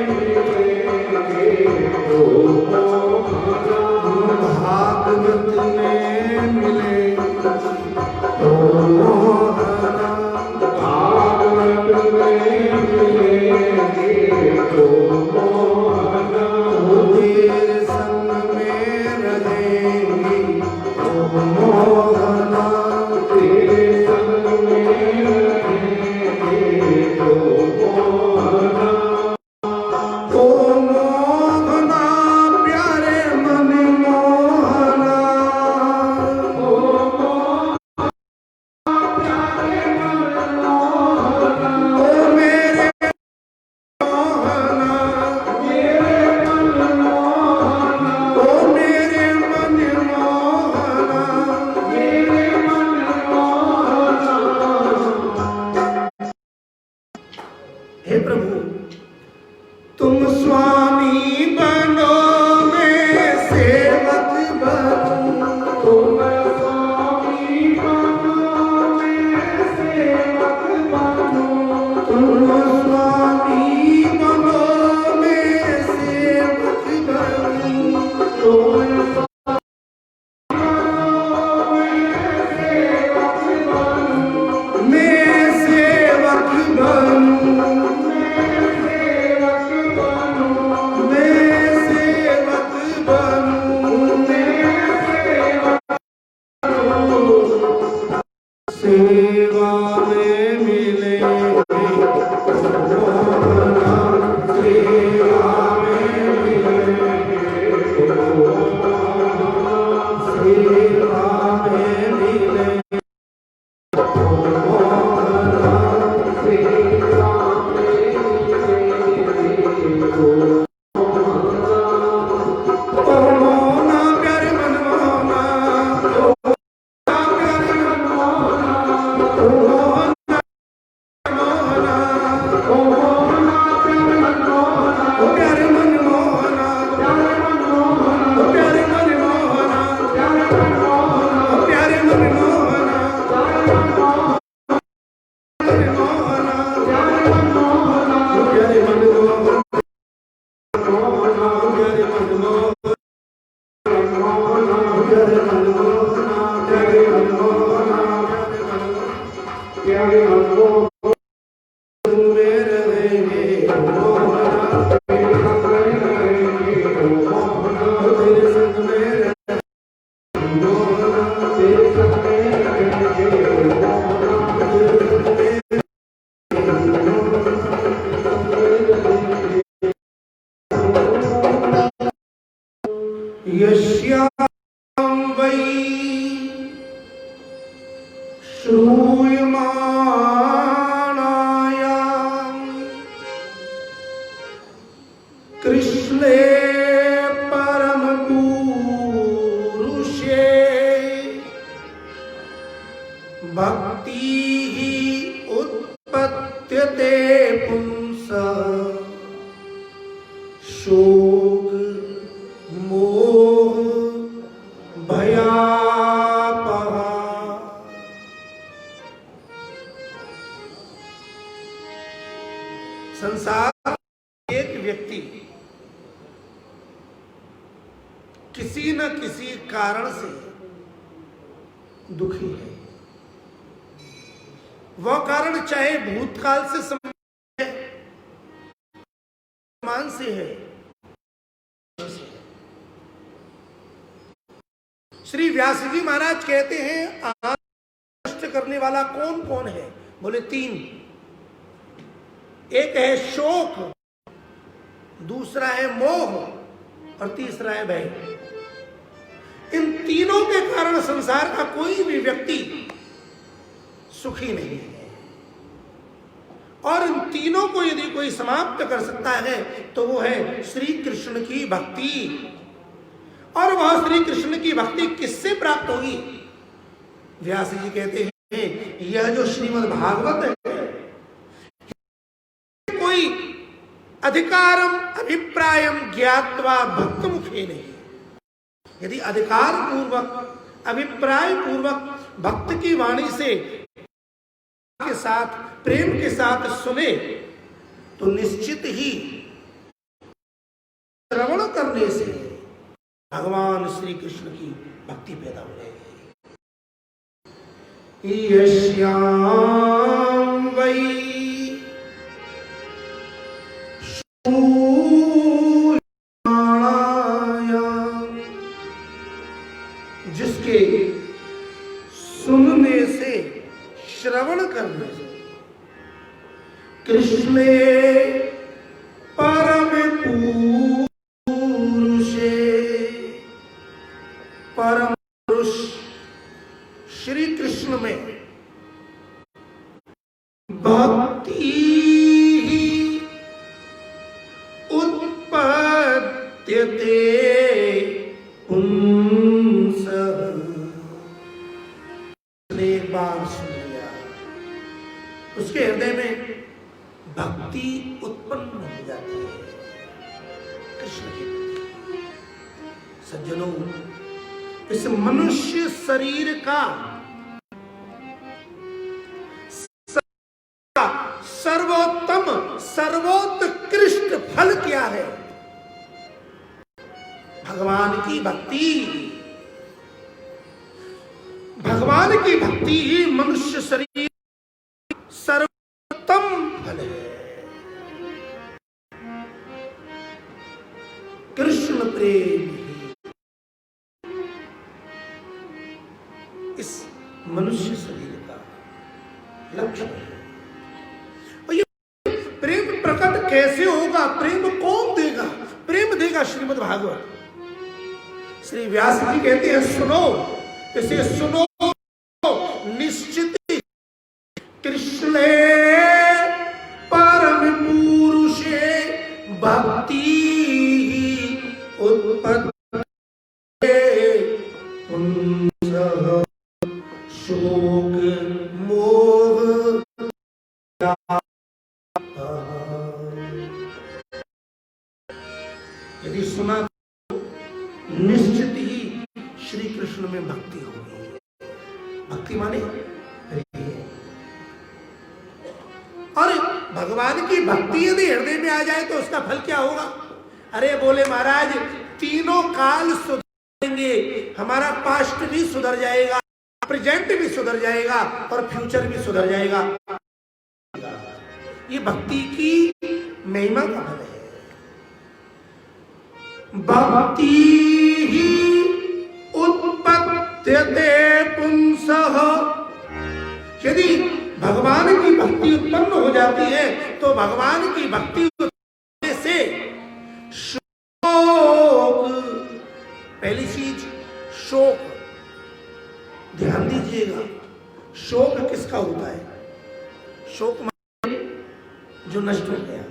[SPEAKER 1] सेवा में मिले मोहना, सेवा में मिले सेवा में मिले मोहना,
[SPEAKER 2] सेवा में
[SPEAKER 1] ओ मोहना प्यारे मनमोहना, ओ प्यारे मनमोहना, ओ मोहना मोहना,
[SPEAKER 2] ओ मोहना प्यारे मनमोहना,
[SPEAKER 1] ओ प्यारे मनमोहना,
[SPEAKER 2] प्यारे मनमोहना,
[SPEAKER 1] ओ प्यारे मनमोहना,
[SPEAKER 2] प्यारे मनमोहना,
[SPEAKER 1] ओ प्यारे मनमोहना,
[SPEAKER 2] प्यारे मनमोहना,
[SPEAKER 1] मनमोहना,
[SPEAKER 2] प्यारे मनमोहना,
[SPEAKER 1] ओ प्यारे मनमोहना,
[SPEAKER 2] मोहना,
[SPEAKER 1] प्यारे मनमोहना,
[SPEAKER 2] मनमोहना,
[SPEAKER 1] प्यारे मनमोहना, प्यारे मनमोहना,
[SPEAKER 2] प्यारे मनमोहना,
[SPEAKER 1] में रहेंगे मोहना,
[SPEAKER 2] तेरे संग रहेंगे ओ मोहना,
[SPEAKER 1] तेरे संग में रहेंगे मोहना,
[SPEAKER 2] तेरे संग रहेंगे ओ मोहना,
[SPEAKER 1] यस्यां वै श्रूयमाणायां कृष्णे परम पुरुषे भक्ति उत्पद्यते पुंसः शोक मोह भयापहा। संसार एक व्यक्ति किसी न किसी कारण से दुखी है। वह कारण चाहे भूतकाल से वर्तमान से है। श्री व्यास जी महाराज कहते हैं आनंद नष्ट करने वाला कौन कौन है? बोले तीन। एक है शोक, दूसरा है मोह और तीसरा है भय। इन तीनों के कारण संसार का कोई भी व्यक्ति सुखी नहीं है। और इन तीनों को यदि कोई समाप्त कर सकता है तो वो है श्री कृष्ण की भक्ति। और वह श्री कृष्ण की भक्ति किससे प्राप्त होगी? व्यास जी कहते हैं यह जो श्रीमद् भागवत है कोई अधिकारम अभिप्रायम ज्ञात्वा भक्त मुखे नहीं। यदि अधिकार पूर्वक अभिप्राय पूर्वक भक्त की वाणी से के साथ प्रेम के साथ सुने तो निश्चित ही श्रवण करने से भगवान श्री कृष्ण की भक्ति पैदा हो जाएगी। यस्यां वै श्रूयमाणायां, जिसके सुनने से श्रवण करने से कृष्णे परम पुरुषे, परम पुरुष श्री कृष्ण में भक्ति उत्पद्यते पुंसः। एक बार सुन लिया उसके हृदय में भक्ति उत्पन्न हो जाती है कृष्ण के प्रति। सज्जनों, इस मनुष्य शरीर का सर्वोत्तम सर्वोत्कृष्ट फल क्या है? भगवान की भक्ति। भगवान की भक्ति ही मनुष्य शरीर सर्वोत्तम फल है। कृष्ण प्रेम ही इस मनुष्य शरीर का इतना प्रेम कौन देगा? प्रेम देगा श्रीमद् भागवत। श्री व्यास जी कहते हैं सुनो, इसे सुनो निश्चित कृष्णे परम पुरुषे भक्ति उत्पत्ते पुंसः शोक मोह। यदि सुना तो निश्चित ही श्री कृष्ण में भक्ति होगी। भक्ति माने और भगवान की भक्ति यदि हृदय में आ जाए तो उसका फल क्या होगा? अरे बोले महाराज, तीनों काल सुधरेंगे, हमारा पास्ट भी सुधर जाएगा, प्रेजेंट भी सुधर जाएगा और फ्यूचर भी सुधर जाएगा। ये भक्ति की महिमा का फल है। भक्ति ही उत्पद्यते पुंसः। यदि भगवान की भक्ति उत्पन्न हो जाती है तो भगवान की भक्ति से शोक, पहली चीज शोक, ध्यान दीजिएगा, शोक किसका होता है? शोक माने जो नष्ट हो गया।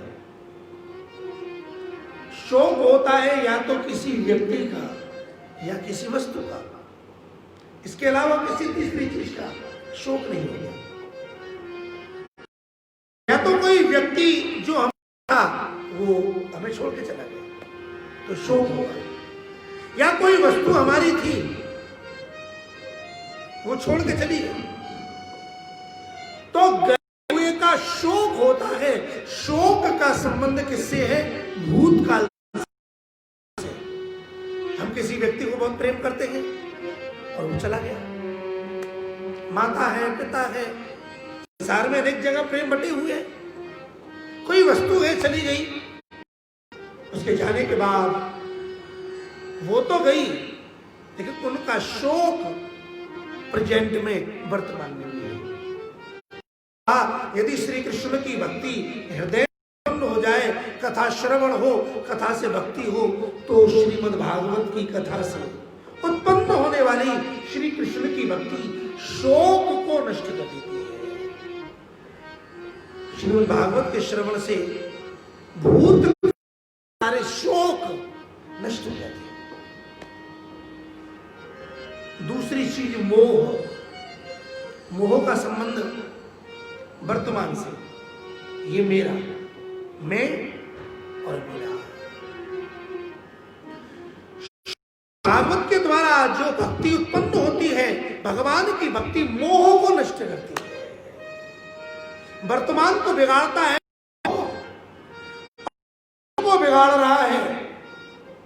[SPEAKER 1] शोक होता है या तो किसी व्यक्ति का या किसी वस्तु का, इसके अलावा किसी तीसरी चीज का शोक नहीं होगा। या तो कोई व्यक्ति जो हम था वो हमें छोड़ के चला गया तो शोक होगा, या कोई वस्तु हमारी थी वो छोड़ के चली गई तो गए हुए का शोक होता है। शोक का संबंध किससे है? भूतकाल से। हम किसी व्यक्ति को बहुत प्रेम करते हैं और वो चला गया, माता है, पिता है, संसार में अनेक जगह प्रेम बटे हुए हैं। कोई वस्तु है चली गई, उसके जाने के बाद वो तो गई लेकिन उनका शोक प्रेजेंट में, वर्तमान में भी है। यदि श्री कृष्ण की भक्ति हृदय में हो जाए, कथा श्रवण हो, कथा से भक्ति हो, तो श्रीमद् भागवत की कथा से उत्पन्न होने वाली श्री कृष्ण की भक्ति शोक को नष्ट कर देती है। श्रीमद् भागवत के श्रवण से भूत सारे शोक नष्ट हो जाते हैं। दूसरी चीज मोह। मोह का संबंध वर्तमान से, ये मेरा, मैं और मेरा। भागवत के द्वारा जो भक्ति उत्पन्न होती है, भगवान की भक्ति मोह को नष्ट करती है। वर्तमान को बिगाड़ता है, को बिगाड़ रहा है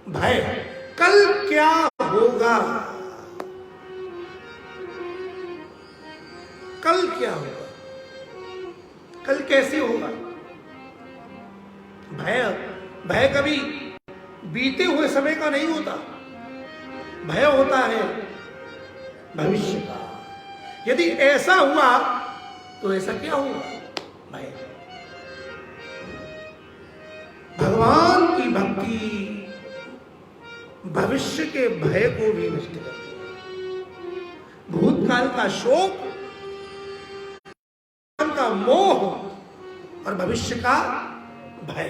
[SPEAKER 1] भय। कल क्या होगा, कल क्या होगा, कल कैसे होगा? भय, भय कभी बीते हुए समय का नहीं होता, भय होता है भविष्य का। यदि ऐसा हुआ तो ऐसा क्या होगा? भय। भगवान की भक्ति भविष्य के भय को भी नष्ट करती है। भूतकाल का शोक, का मोह और भविष्य का भय।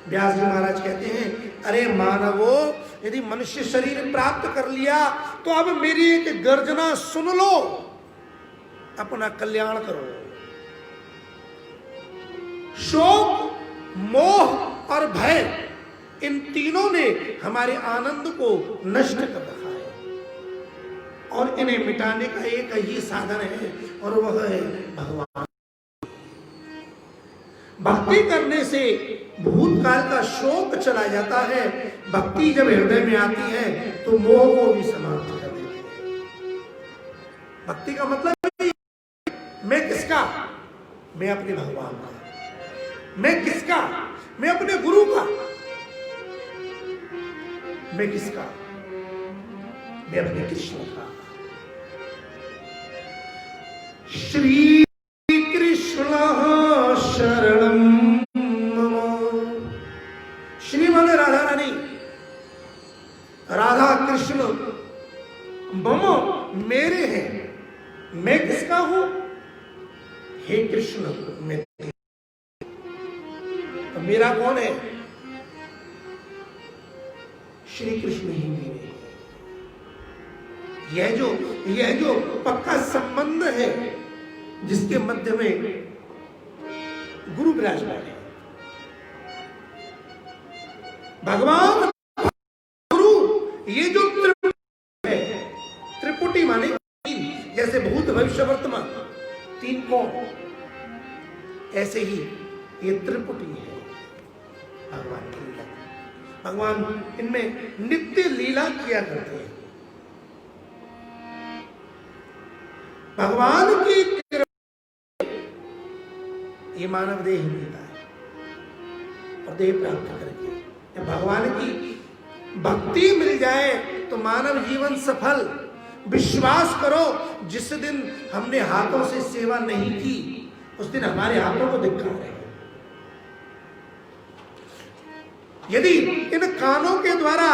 [SPEAKER 1] व्यास जी महाराज कहते हैं, अरे मानवो, यदि मनुष्य शरीर प्राप्त कर लिया तो अब मेरी एक गर्जना सुन लो, अपना कल्याण करो। शोक, मोह और भय, इन तीनों ने हमारे आनंद को नष्ट कर रखा है और इन्हें मिटाने का एक ही साधन है और वह है भगवान। भक्ति करने से भूतकाल का शोक चला जाता है। भक्ति जब हृदय में आती है तो मोह को भी समाप्त कर देती है। भक्ति का मतलब मैं किसका? मैं अपने भगवान का। मैं किसका? मैं अपने गुरु का। मैं किसका? मैं अपने कृष्ण का। श्री कृष्ण शरणं किसका हूं? हे कृष्ण, मैं तो मेरा कौन है? श्री कृष्ण ही मेरे। यह जो पक्का संबंध है जिसके मध्य में गुरु विराजमान है। भगवान गुरु, ये जो त्रिपुटी है, त्रिपुटी माने तीन, जैसे भूत भविष्य वर्तमान तीन कौन, ऐसे ही ये त्रिपुटी है भगवान की लीला। भगवान इनमें नित्य लीला किया करते हैं। भगवान की ये मानव देह मिलता है और देह प्राप्त करके जब भगवान की भक्ति मिल जाए तो मानव जीवन सफल। विश्वास करो, जिस दिन हमने हाथों से सेवा नहीं की उस दिन हमारे हाथों को धिक्कार है। यदि इन कानों के द्वारा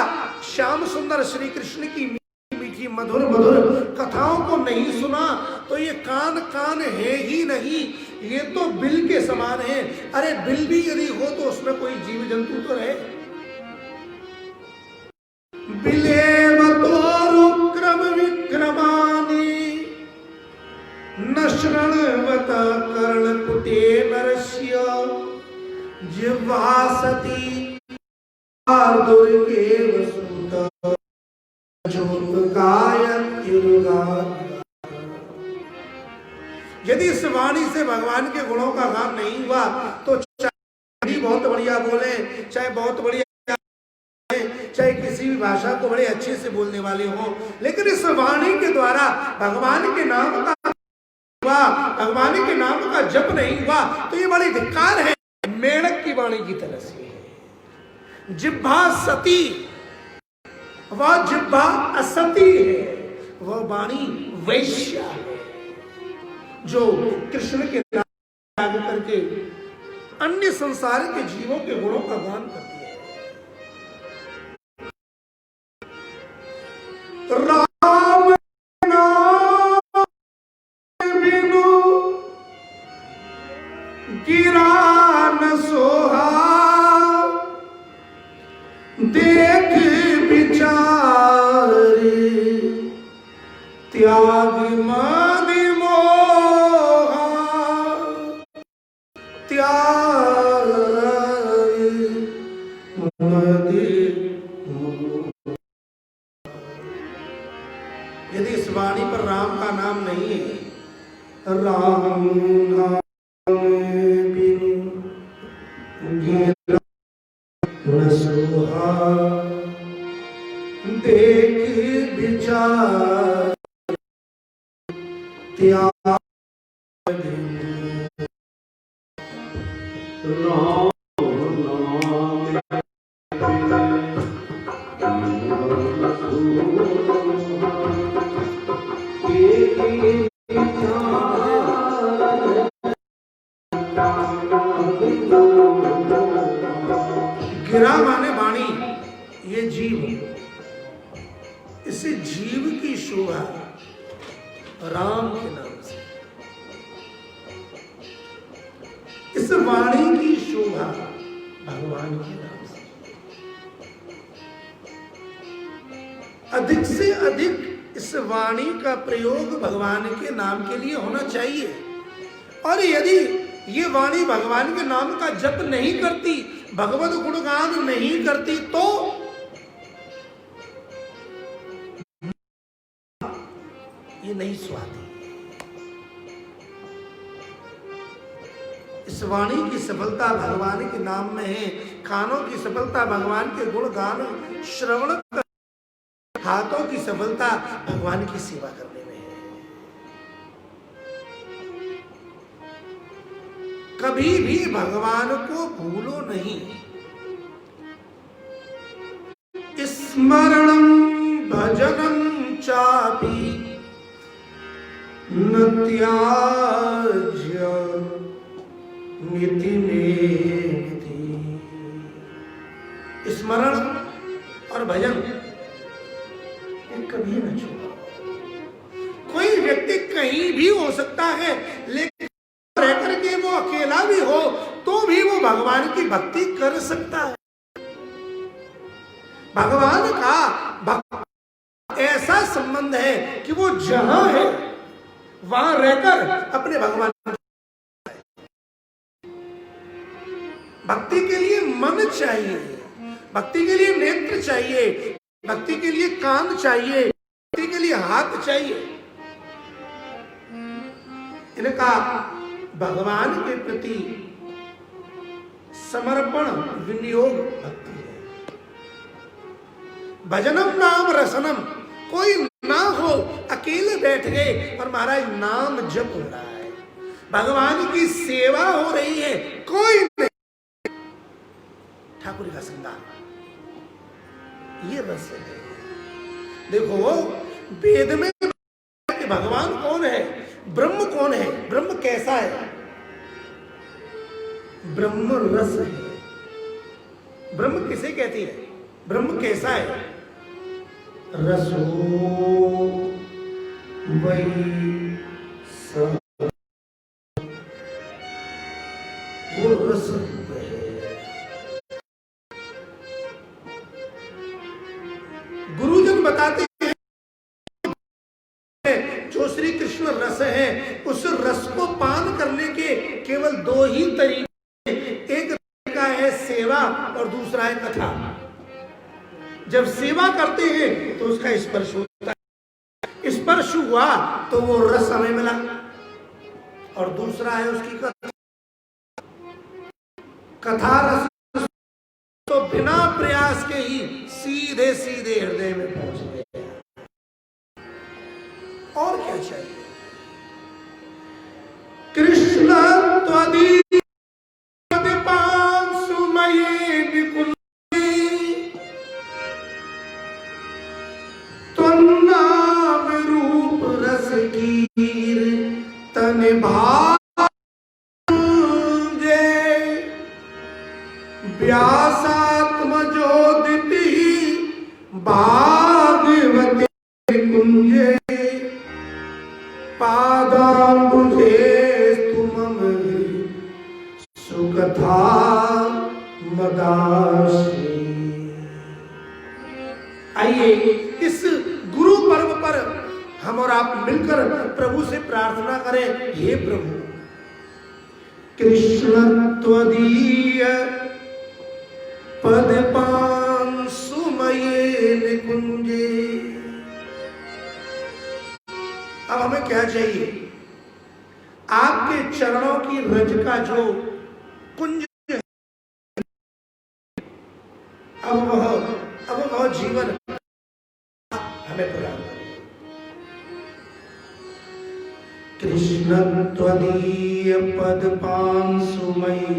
[SPEAKER 1] श्याम सुंदर श्री कृष्ण की मीठी मधुर मधुर कथाओं को नहीं सुना तो ये कान कान है ही नहीं, ये तो बिल के समान है। अरे बिल भी यदि हो तो उसमें कोई जीव जंतु तो रहे। बिलेवतोरुक्रम विक्रमानि न श्रृण्वत कर्णपुटे नरस्य जिह्वासति दुर्गेव सुत यदि इस वाणी से भगवान के गुणों का गान नहीं हुआ तो चाहे बहुत बढ़िया बोले, चाहे बहुत बढ़िया, चाहे किसी भी भाषा को बड़े अच्छे से बोलने वाले हो, लेकिन इस वाणी के द्वारा भगवान के नाम का भगवान के नाम का जप नहीं हुआ तो ये बड़ी धिक्कार है। मेढक की वाणी की तरह से जिह्वा सती, वह जिह्वा असती है, वह वाणी वैश्या है जो कृष्ण के नाम त्याग करके अन्य संसार के जीवों के गुणों का गान करती है। राम नाम बिनु गिरा न सोहा, देख विचार त्याग मादि मोहा, त्याग मादि मोहा। यदि इस वाणी पर राम का नाम नहीं है, राम नाम बिनु गिरा न सोहा, देख विचार त्याग राम गिरा माने वाणी, ये जीव, इसे जीव की शोभा राम के नाम से, इस वाणी की शोभा भगवान के नाम से। अधिक से अधिक इस वाणी का प्रयोग भगवान के नाम के लिए होना चाहिए। और यदि ये वाणी भगवान के नाम का जप नहीं करती, भगवत गुणगान नहीं करती तो ये नहीं स्वादी। इस वाणी की सफलता भगवान के नाम में है, कानों की सफलता भगवान के गुण गान श्रवण, हाथों की सफलता भगवान की सेवा करने में है। कभी भी भगवान को भूलो नहीं। स्मरणं भजनं चापि न त्याज्य मिति मेति। स्मरण और भजन कभी न छोड़ो। कोई व्यक्ति कहीं भी हो की भक्ति कर सकता है। भगवान का भक्त ऐसा संबंध है कि वो जहां है वहां रहकर अपने भगवान, भक्ति के लिए मन चाहिए, भक्ति के लिए नेत्र चाहिए, भक्ति के लिए कान चाहिए, भक्ति के लिए हाथ चाहिए। इनका भगवान के प्रति समर्पण विनियोग भक्ति है। भजनम नाम रसनम, कोई ना हो अकेले बैठ गए और महाराज नाम जप हो रहा है, भगवान की सेवा हो रही है, कोई नहीं, ठाकुर का श्रृंगार, ये रस है। देखो वेद में भगवान कौन है, ब्रह्म कौन है, ब्रह्म कैसा है, ब्रह्म रस है। ब्रह्म किसे कहती है, ब्रह्म कैसा है, रसो वै स, वो रस है। गुरुजन बताते हैं जो श्री कृष्ण रस है, उस रस को पान करने के केवल दो ही तरीके, एक तरीका है सेवा और दूसरा है कथा। जब सेवा करते हैं तो उसका स्पर्श होता है, स्पर्श हुआ तो वो रस हमें मिला, और दूसरा है उसकी कथा। कथा रस तो बिना प्रयास के ही सीधे सीधे हृदय में पहुंच गए। और क्या चाहिए, कृष्ण त्वदीय सुमये विकुले त्वन्नाम रूप रस कीर तन भांजे व्यासात्मजोदिति भागवते कुंजे पादाम्बुजे स्तुमम सुकथा मदाशी। आइए इस गुरु पर्व पर हम और आप मिलकर प्रभु से प्रार्थना करें, हे प्रभु कृष्ण त्वदीय पदपां सुमये निकुंजे। अब हमें क्या चाहिए, आपके चरणों की रज का जो कुंज है, अब वह जीवन हमें प्रदान करें। कृष्ण त्वदीय पदपां सुमये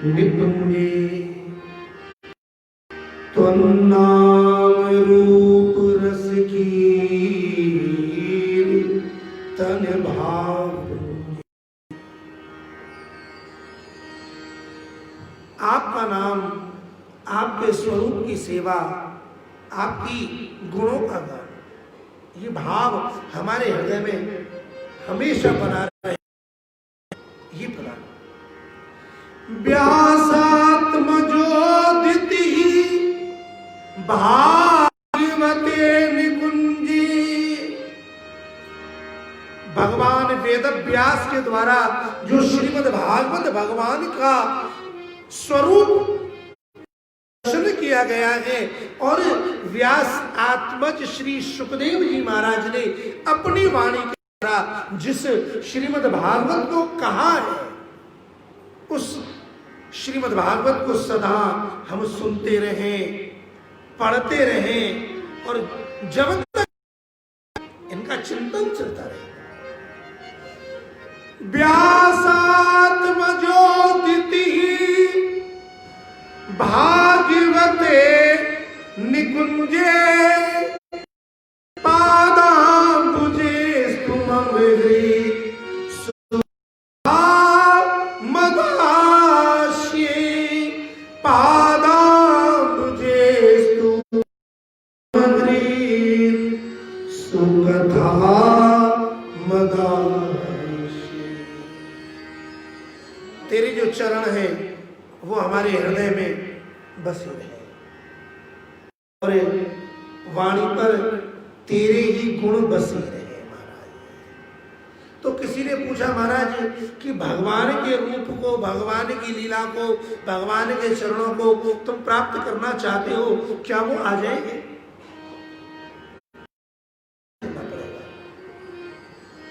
[SPEAKER 1] निकुंजे त्वन्नाम रूप रस कीर तन भाव। आपका नाम, आपके स्वरूप की सेवा, आपकी गुणों का गान, ये भाव हमारे हृदय में हमेशा बना रहे, ये प्रदान। व्यासात्मजोदिति भागवते निकुंजी। भगवान वेद व्यास के द्वारा जो श्रीमद् भागवत भगवान का स्वरूप दर्शन किया गया है, और व्यास आत्मज श्री सुखदेव जी महाराज ने अपनी वाणी के द्वारा जिस श्रीमद् भागवत को कहा है, उस श्रीमद् भागवत को सदा हम सुनते रहें, पढ़ते रहें, और जब तक इनका चिंतन चलता रहे। व्यासात्मजोदिति भागवते निकुंजे पादाम्बुजे स्तुमं मदास्ये पादाम्बुजे स्तुमं सुकथा मदास्ये। तेरे जो चरण हैं वो हमारे हृदय में बसे रहे और वाणी पर तेरे ही गुण बसे रहे महाराज। तो किसी ने पूछा महाराज कि भगवान के रूप को, भगवान की लीला को, भगवान के चरणों को तुम प्राप्त करना चाहते हो, क्या वो आ जाएंगे?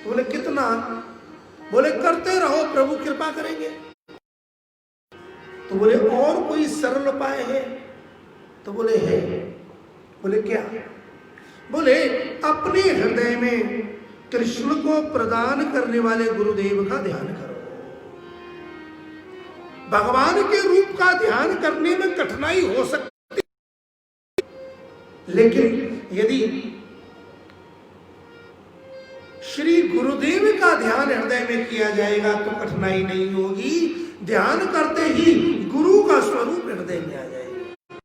[SPEAKER 1] बोले कितना? बोले करते रहो, प्रभु कृपा करेंगे। तो बोले और कोई सरल उपाय है? तो बोले है। बोले क्या? बोले अपने हृदय में कृष्ण को प्रदान करने वाले गुरुदेव का ध्यान करो। भगवान के रूप का ध्यान करने में कठिनाई हो सकती, लेकिन यदि श्री गुरुदेव का ध्यान हृदय में किया जाएगा तो कठिनाई नहीं होगी। ध्यान करते ही गुरु का स्वरूप हृदय में आ जाएगा।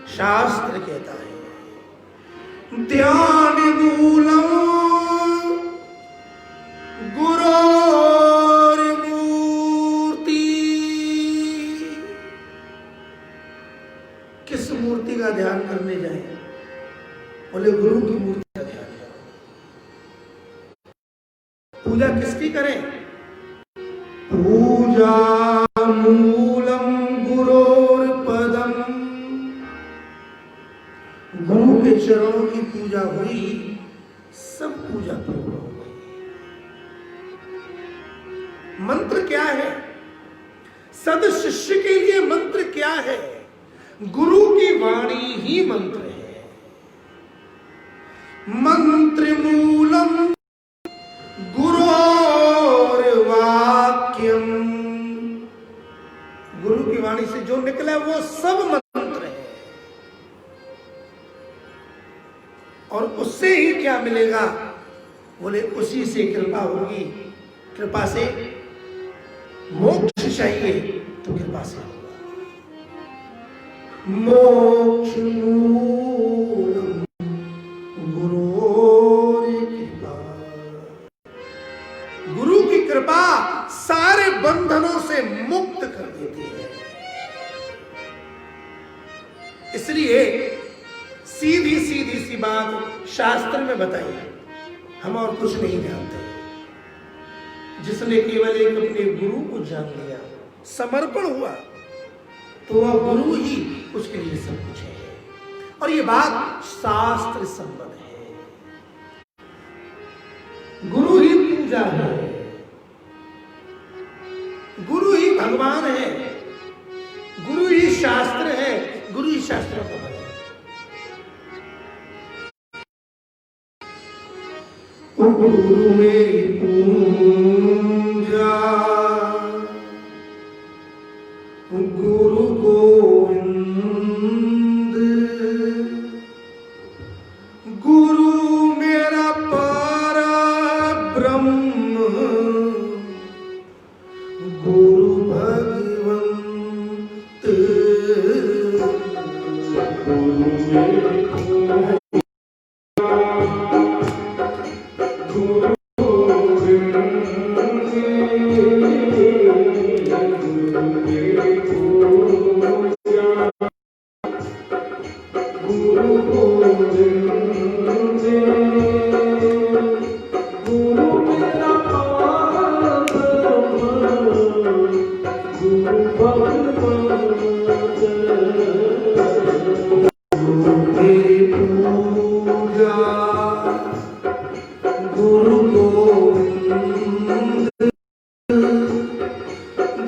[SPEAKER 1] शास्त्र कहता है ध्यान मूलम गुरोर मूर्ति। किस मूर्ति का ध्यान करने जाए? बोले गुरु की मूर्ति का ध्यान करो। पूजा किसकी करें? पूजा मूलम गुरोर पदम। गुरु के चरणों की पूजा हुई, सब पूजा पूर्ण हो गई। मंत्र क्या है? सद शिष्य के लिए मंत्र क्या है? गुरु की वाणी ही मंत्र है। मंत्र मूलम गुरोर वाक्यम। गुरु की वाणी से जो निकला वो सब मंत्र है। और उससे ही क्या मिलेगा? बोले उसी से कृपा होगी। कृपा से मोक्ष चाहिए तो कृपा से होगा। मोक्ष मूलम गुरोर कृपा। गुरु की कृपा सारे बंधनों से मुक्त कर देती है। इसलिए सीधी सीधी सी बात शास्त्र में बताई, हम और कुछ नहीं जानते। जिसने केवल एक अपने गुरु को जान लिया, समर्पण हुआ, तो वह गुरु ही उसके लिए सब कुछ है। और ये बात शास्त्र संबद्ध है। गुरु ही पूजा है, गुरु ही भगवान है, गुरु ही शास्त्र है, गुरु ही शास्त्रों का बल है। गुरु मेरी पूजा गुरु गोविंद। गुरु मेरा पारा ब्रह्म, गुरु भगवंत।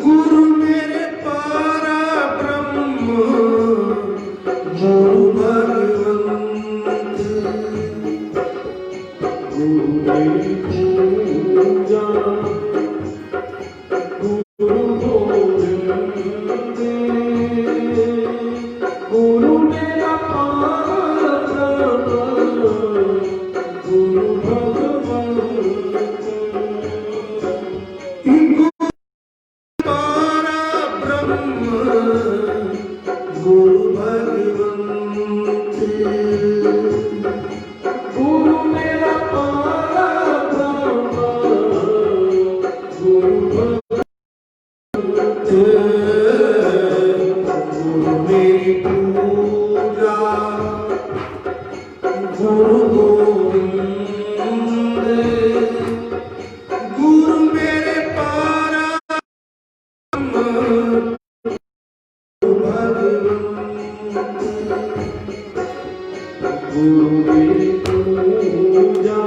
[SPEAKER 1] गुरु
[SPEAKER 2] गुरु मेरी पूजा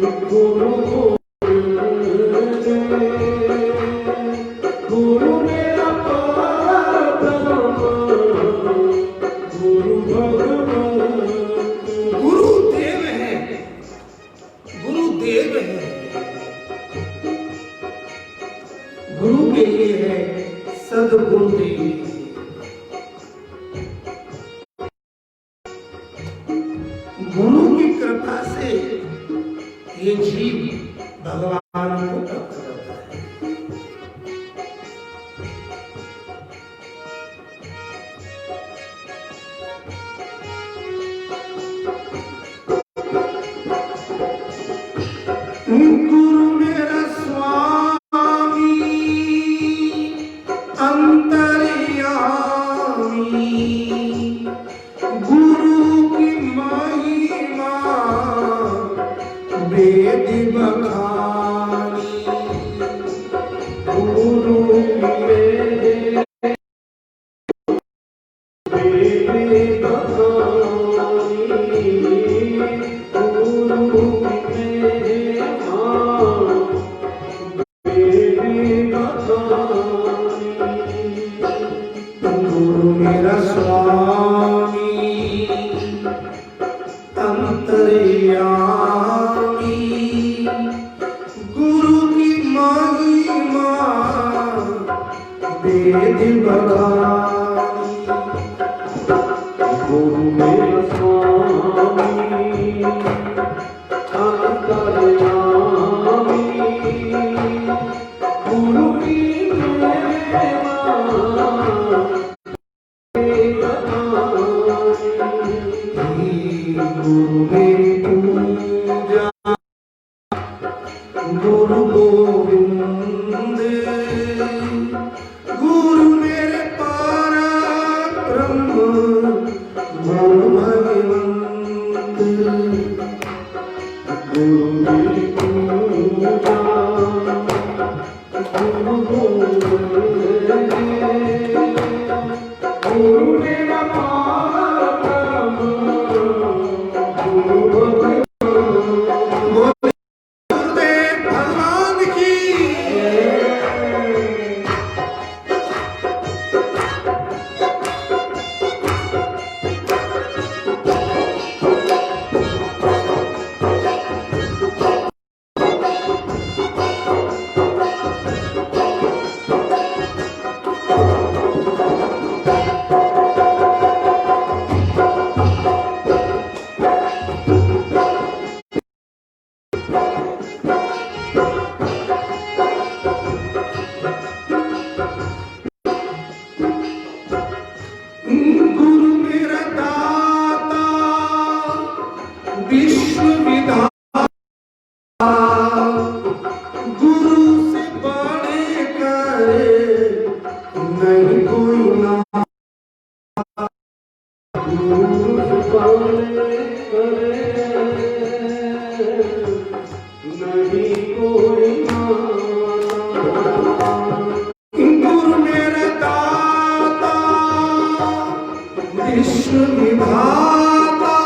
[SPEAKER 2] गुरु गुरु मेरा गुरु भगवान
[SPEAKER 1] गुरुदेव है, गुरुदेव है। गुरु के लिए है सद्गुरु देव। गुरु की कृपा से ये जीव भगवान को प्राप्त करता है। गुरु मेरा स्वामी अंतर्यामी, गुरु की महिमा वेद बखानी।
[SPEAKER 2] गुरु मेरे मेरे बखानी गुरु मेरे मेरे बखानी
[SPEAKER 1] गुरु मेरा स्वामी अंतर्यामी, गुरु की महिमा वेद बखानी।
[SPEAKER 2] गुरु मेरा स्वामी अंतर्यामी गुरु की महिमा
[SPEAKER 1] गुरु मेरी पूजा गुरु गोविंद, गुरु मेरे पराक्रम गुरु भगवंत।
[SPEAKER 2] गुरु मेरी पूजा गुरु गोविंद गुरु मेरा पराक्रम गुरु भगवंत।
[SPEAKER 1] गुरुदेव भगवान की। गुरु मेरा दाता विश्व विधाता, गुरु से बड़े करे नहीं कोई ना।
[SPEAKER 2] गुरु पाले करे नहीं कोई माना।
[SPEAKER 1] गुरु मेरा दाता विश्व विधाता,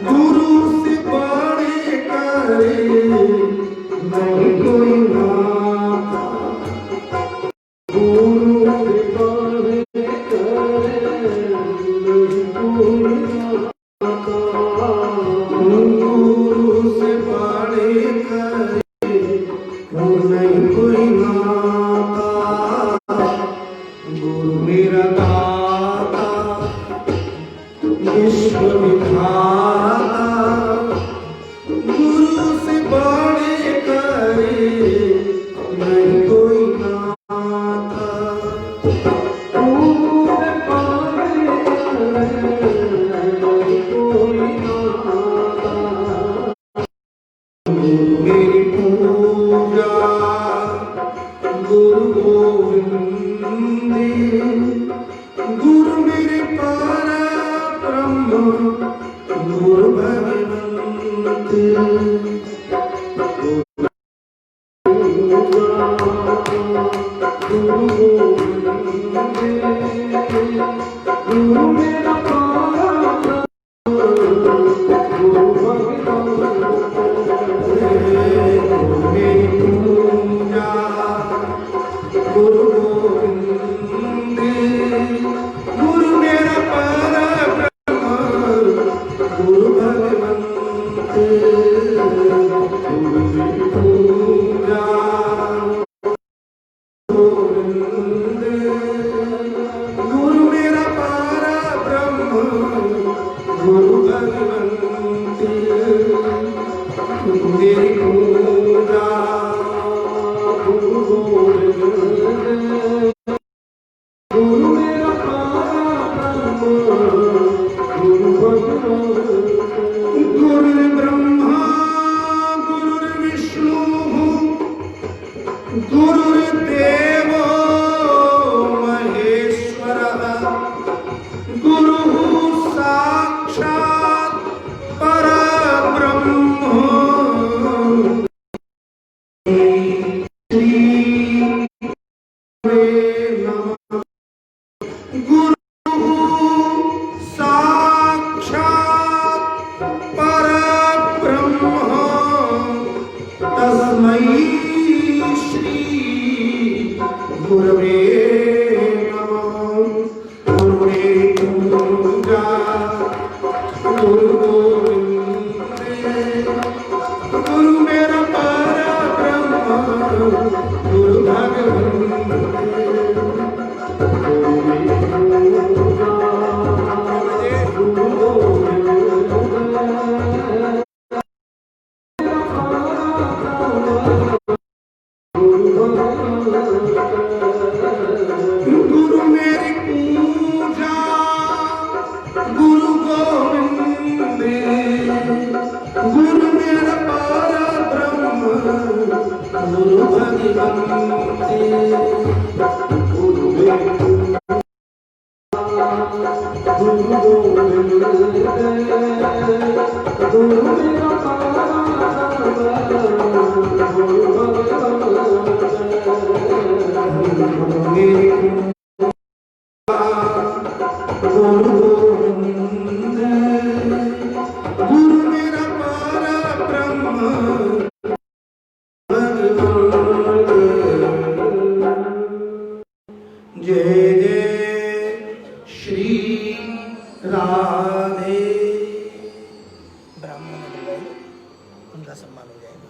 [SPEAKER 1] गुरु से बड़े करे नहीं कोई नाता।
[SPEAKER 2] गुरु से बड़े करे नहीं कोई माता।
[SPEAKER 1] गुरु से बड़े करे नहीं कोई नाता। गुरु मेरा दाता विश्व विधाता, गुरु से बड़े करे नहीं कोई नाता।
[SPEAKER 2] गुरु से बड़े करे नहीं कोई माता।
[SPEAKER 1] गुरु मेरी पूजा गुरु गोविंद, गुरु मेरे पराक्रम गुरु भगवंत।
[SPEAKER 2] गुरु मेरा
[SPEAKER 1] गुरु गोविंद गुरु मेरा परब्रह्म गुरु भगवंत गुरु पूजा गोविंद गुरु मेरा परब्रह्म गुरु भगवंत मेरी पूजा गुरु गोविंद गुरु मेरा परब्रह्म गुरु भगवंत गुरु ब्रह्मा गुरु विष्णु गुरुर्देवो महेश्वरः गुरुः साक्षात् परब्रह्म श्री नमः गुरुः साक्षात् परब्रह्म तस्मै श्री गुरवे नमः गुरुवे पूजा गुरु गोविंद गुरु मेरा परब्रह्म गुरु भगवंत गुरुवे पूजा गुरु गोविंद गुरु मेरी पूजा गुरु गोविंद गुरु मेरा परब्रह्म गुरु भगवंत गुरु मेरी गुरु गोविंद गुरु मेरा परब्रह्म गुरु भगवंत मेरी गुरु गोविंद गुरु मेरा परब्रह्म भगवंत जय जय श्री राधे। ब्राह्मण मिल गए, उनका सम्मान हो जाएगा।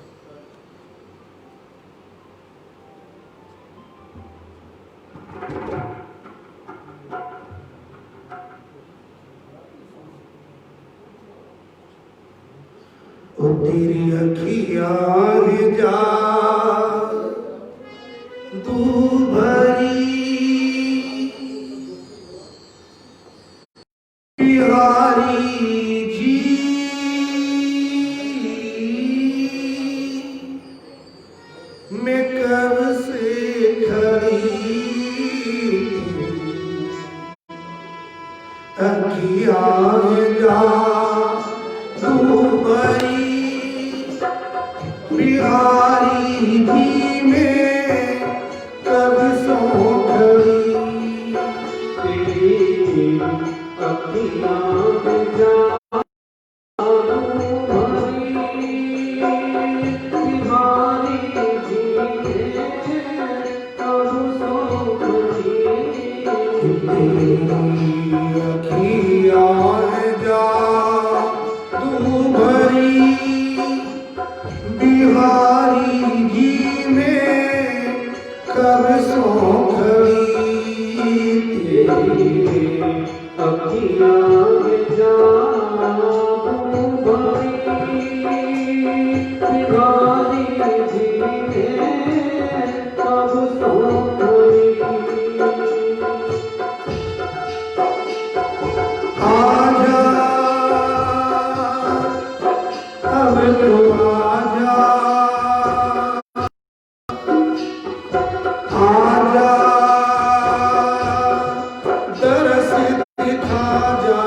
[SPEAKER 1] ओ तेरी अखियाँ है जा तू भरी बिहारी जी मैं कब से खड़ी अखियाँ है जा तू भरी बिहारी जी में कब सो खड़ी तेरी अखियाँ में जा तू भरी बिहारी जी में कब सो खड़ी तेरी अखियाँ है जा तू भरी बिहारी जी में कब सो खड़ी तेरी अखियाँ में जा तू भरी बिहारी जी में कब सो खड़ी आजा अब तो आजा आजा दरस दिखा जा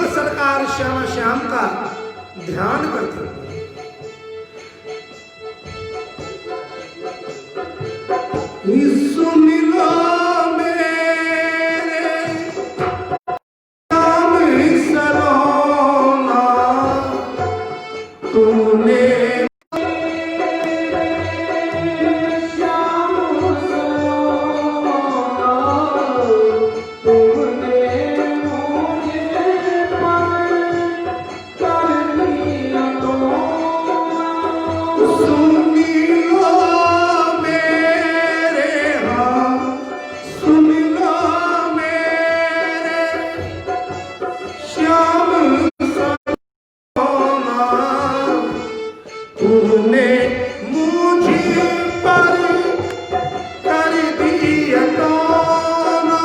[SPEAKER 1] केवल सरकार श्याम श्याम का ध्यान करते हुए सुन लो मेरे नाम सलोना तूने तूने मुझे पर कर दिया टोना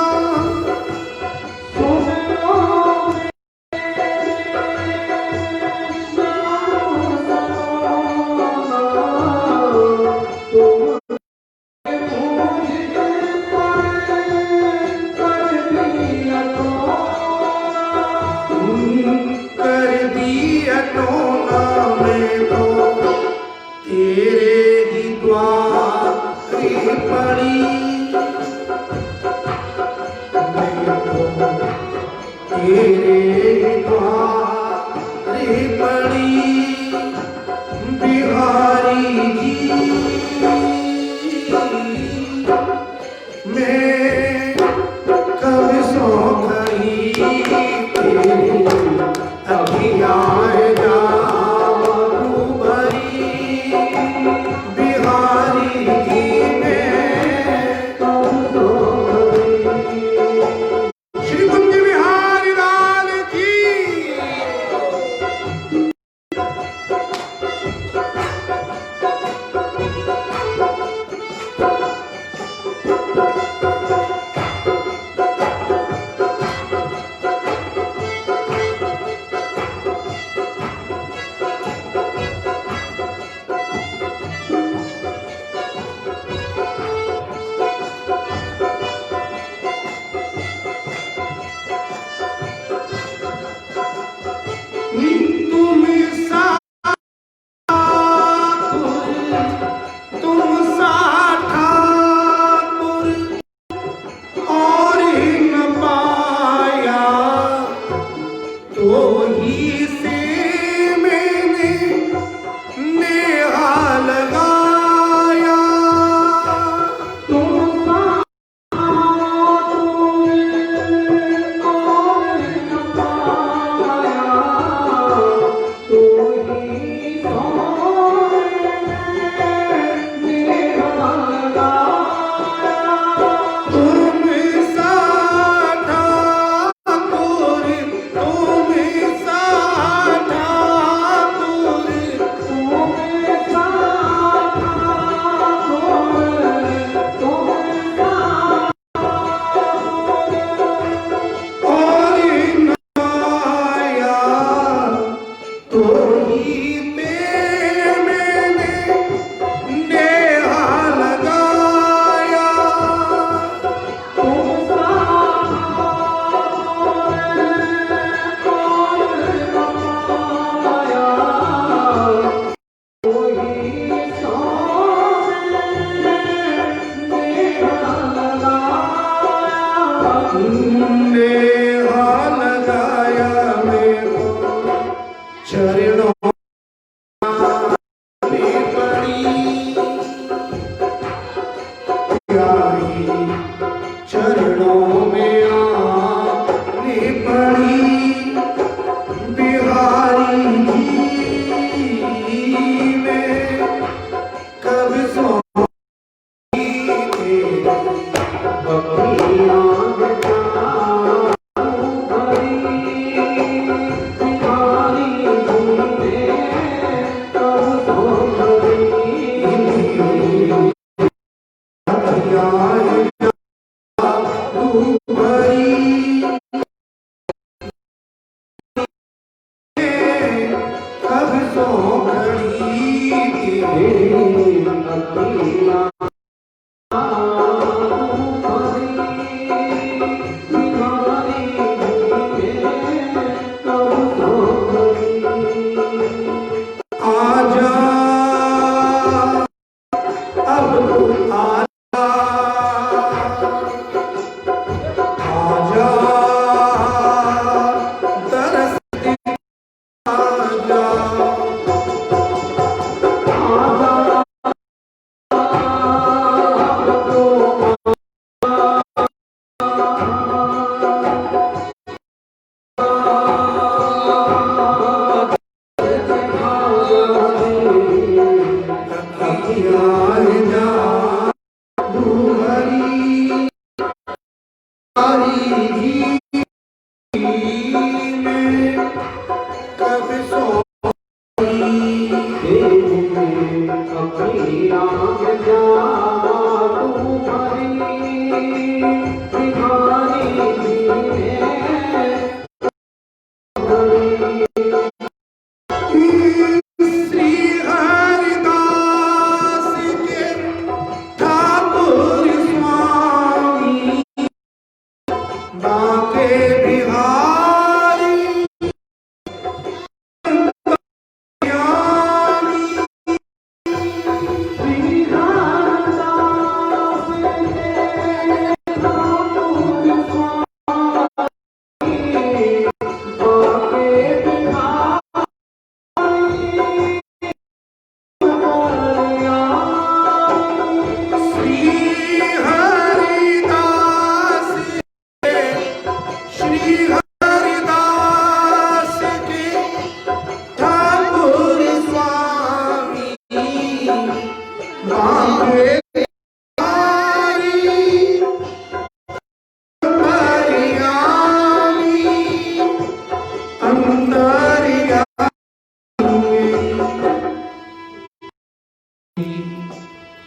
[SPEAKER 1] कर दिया टोना में तो तेरे ही द्वारी पड़ी मैं तो तेरे ही द्वारी पड़ी बिहारी जी मैं कब सो गई तेरी अखियाँ जादू भरी बिहारी जी में श्री कुंज बिहारी लाल की तुम सा तुम सा ठाकुर और ही न पाया तो ही से मैंने नेहा लगाया
[SPEAKER 2] अपनी आँख जा तू भरी भिखारी जी
[SPEAKER 1] श्री हरिदास के ठाकुर स्वामी बाके बिहारी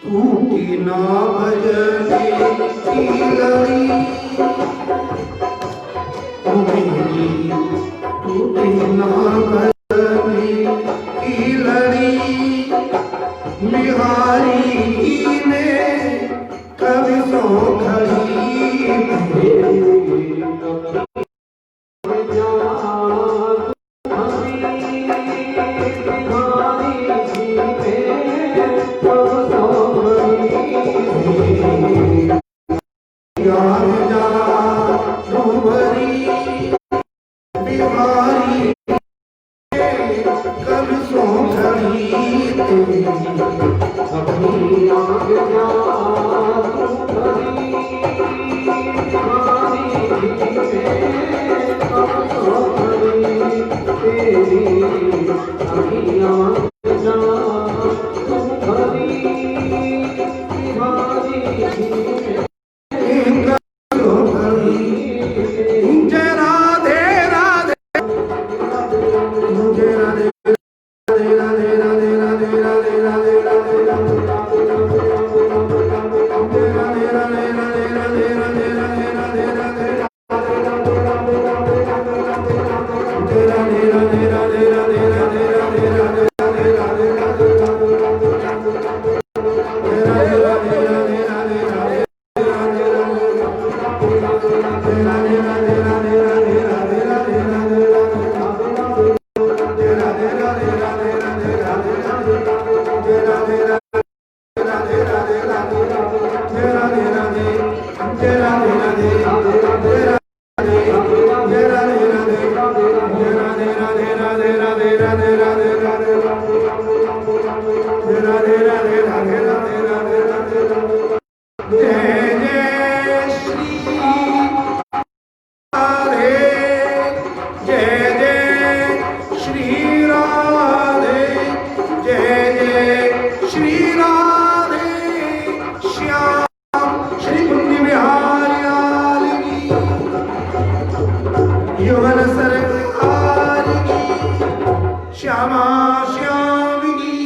[SPEAKER 1] टूटी ना भजने की लड़ी टूटी ना भजने की लड़ी बिहारी में कभी सो खड़ी श्यामा श्याम की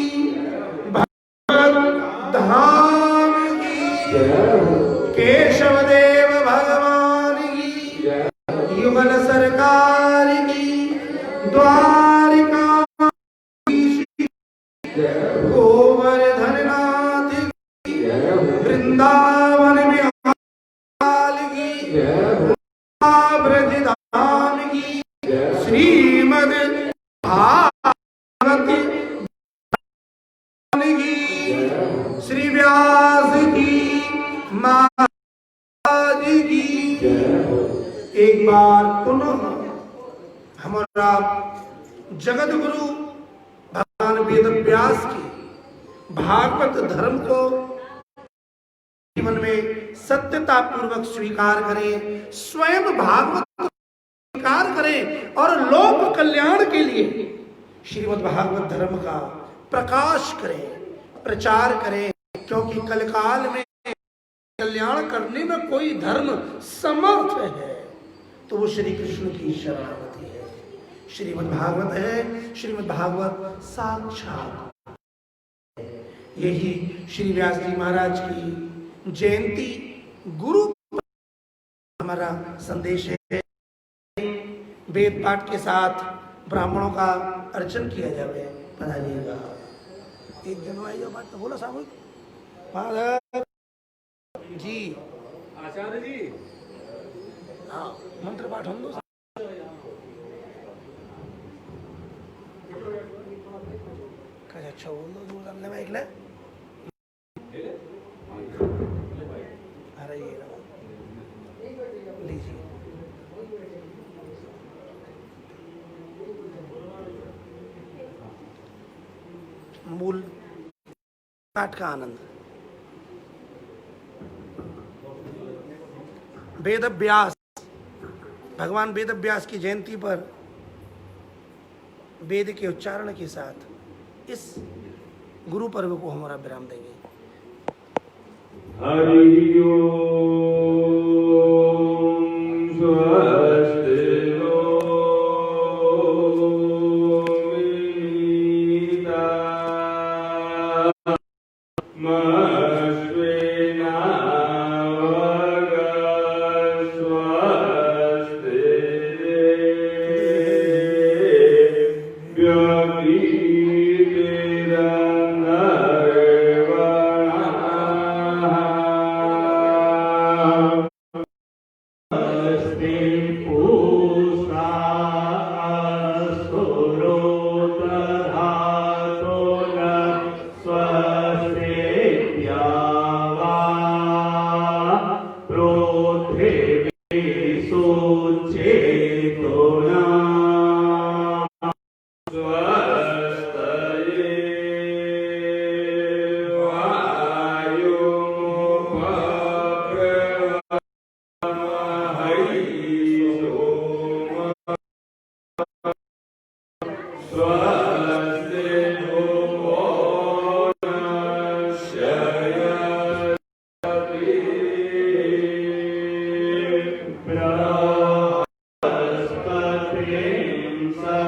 [SPEAKER 1] भगवत धाम की केशव देव भगवान की युगल सरकार की द्वारिका की गोवर्धन नाथ की वृंदावन बिहार की ब्रजधाम की श्रीमद भागवत की श्री व्यास की महाराज की। एक बार पुनः हमारा जगत गुरु भगवान वेद व्यास की भागवत धर्म को जीवन में सत्यता पूर्वक स्वीकार करें, स्वयं भागवत स्वीकार करें और लोक कल्याण के लिए श्रीमद् भागवत धर्म का प्रकाश करें, प्रचार करें, क्योंकि कलकाल में कल्याण करने में कोई धर्म समर्थ है तो वो श्री कृष्ण की शरणागति है। श्रीमद् भागवत है, श्रीमद् भागवत साक्षात यही श्री व्यास जी महाराज की जयंती गुरु हमारा संदेश है। वेद पाठ के साथ ब्राह्मणों का अर्चन किया जाए। पधारिएगा। एक जनवाई जो बात तो बोला सामूहिक फादर जी,
[SPEAKER 3] आचार्य जी,
[SPEAKER 1] हाँ मंत्र पाठ हम दो अच्छा बोल दो दूर सामने में ऐकलं अरे ये लीजिए। मूल पाठ का आनंद। वेद व्यास, भगवान वेद व्यास की जयंती पर वेद के उच्चारण के साथ इस गुरु पर्व को हमारा विराम देंगे।
[SPEAKER 2] हरि ओम स्वस्ति Sa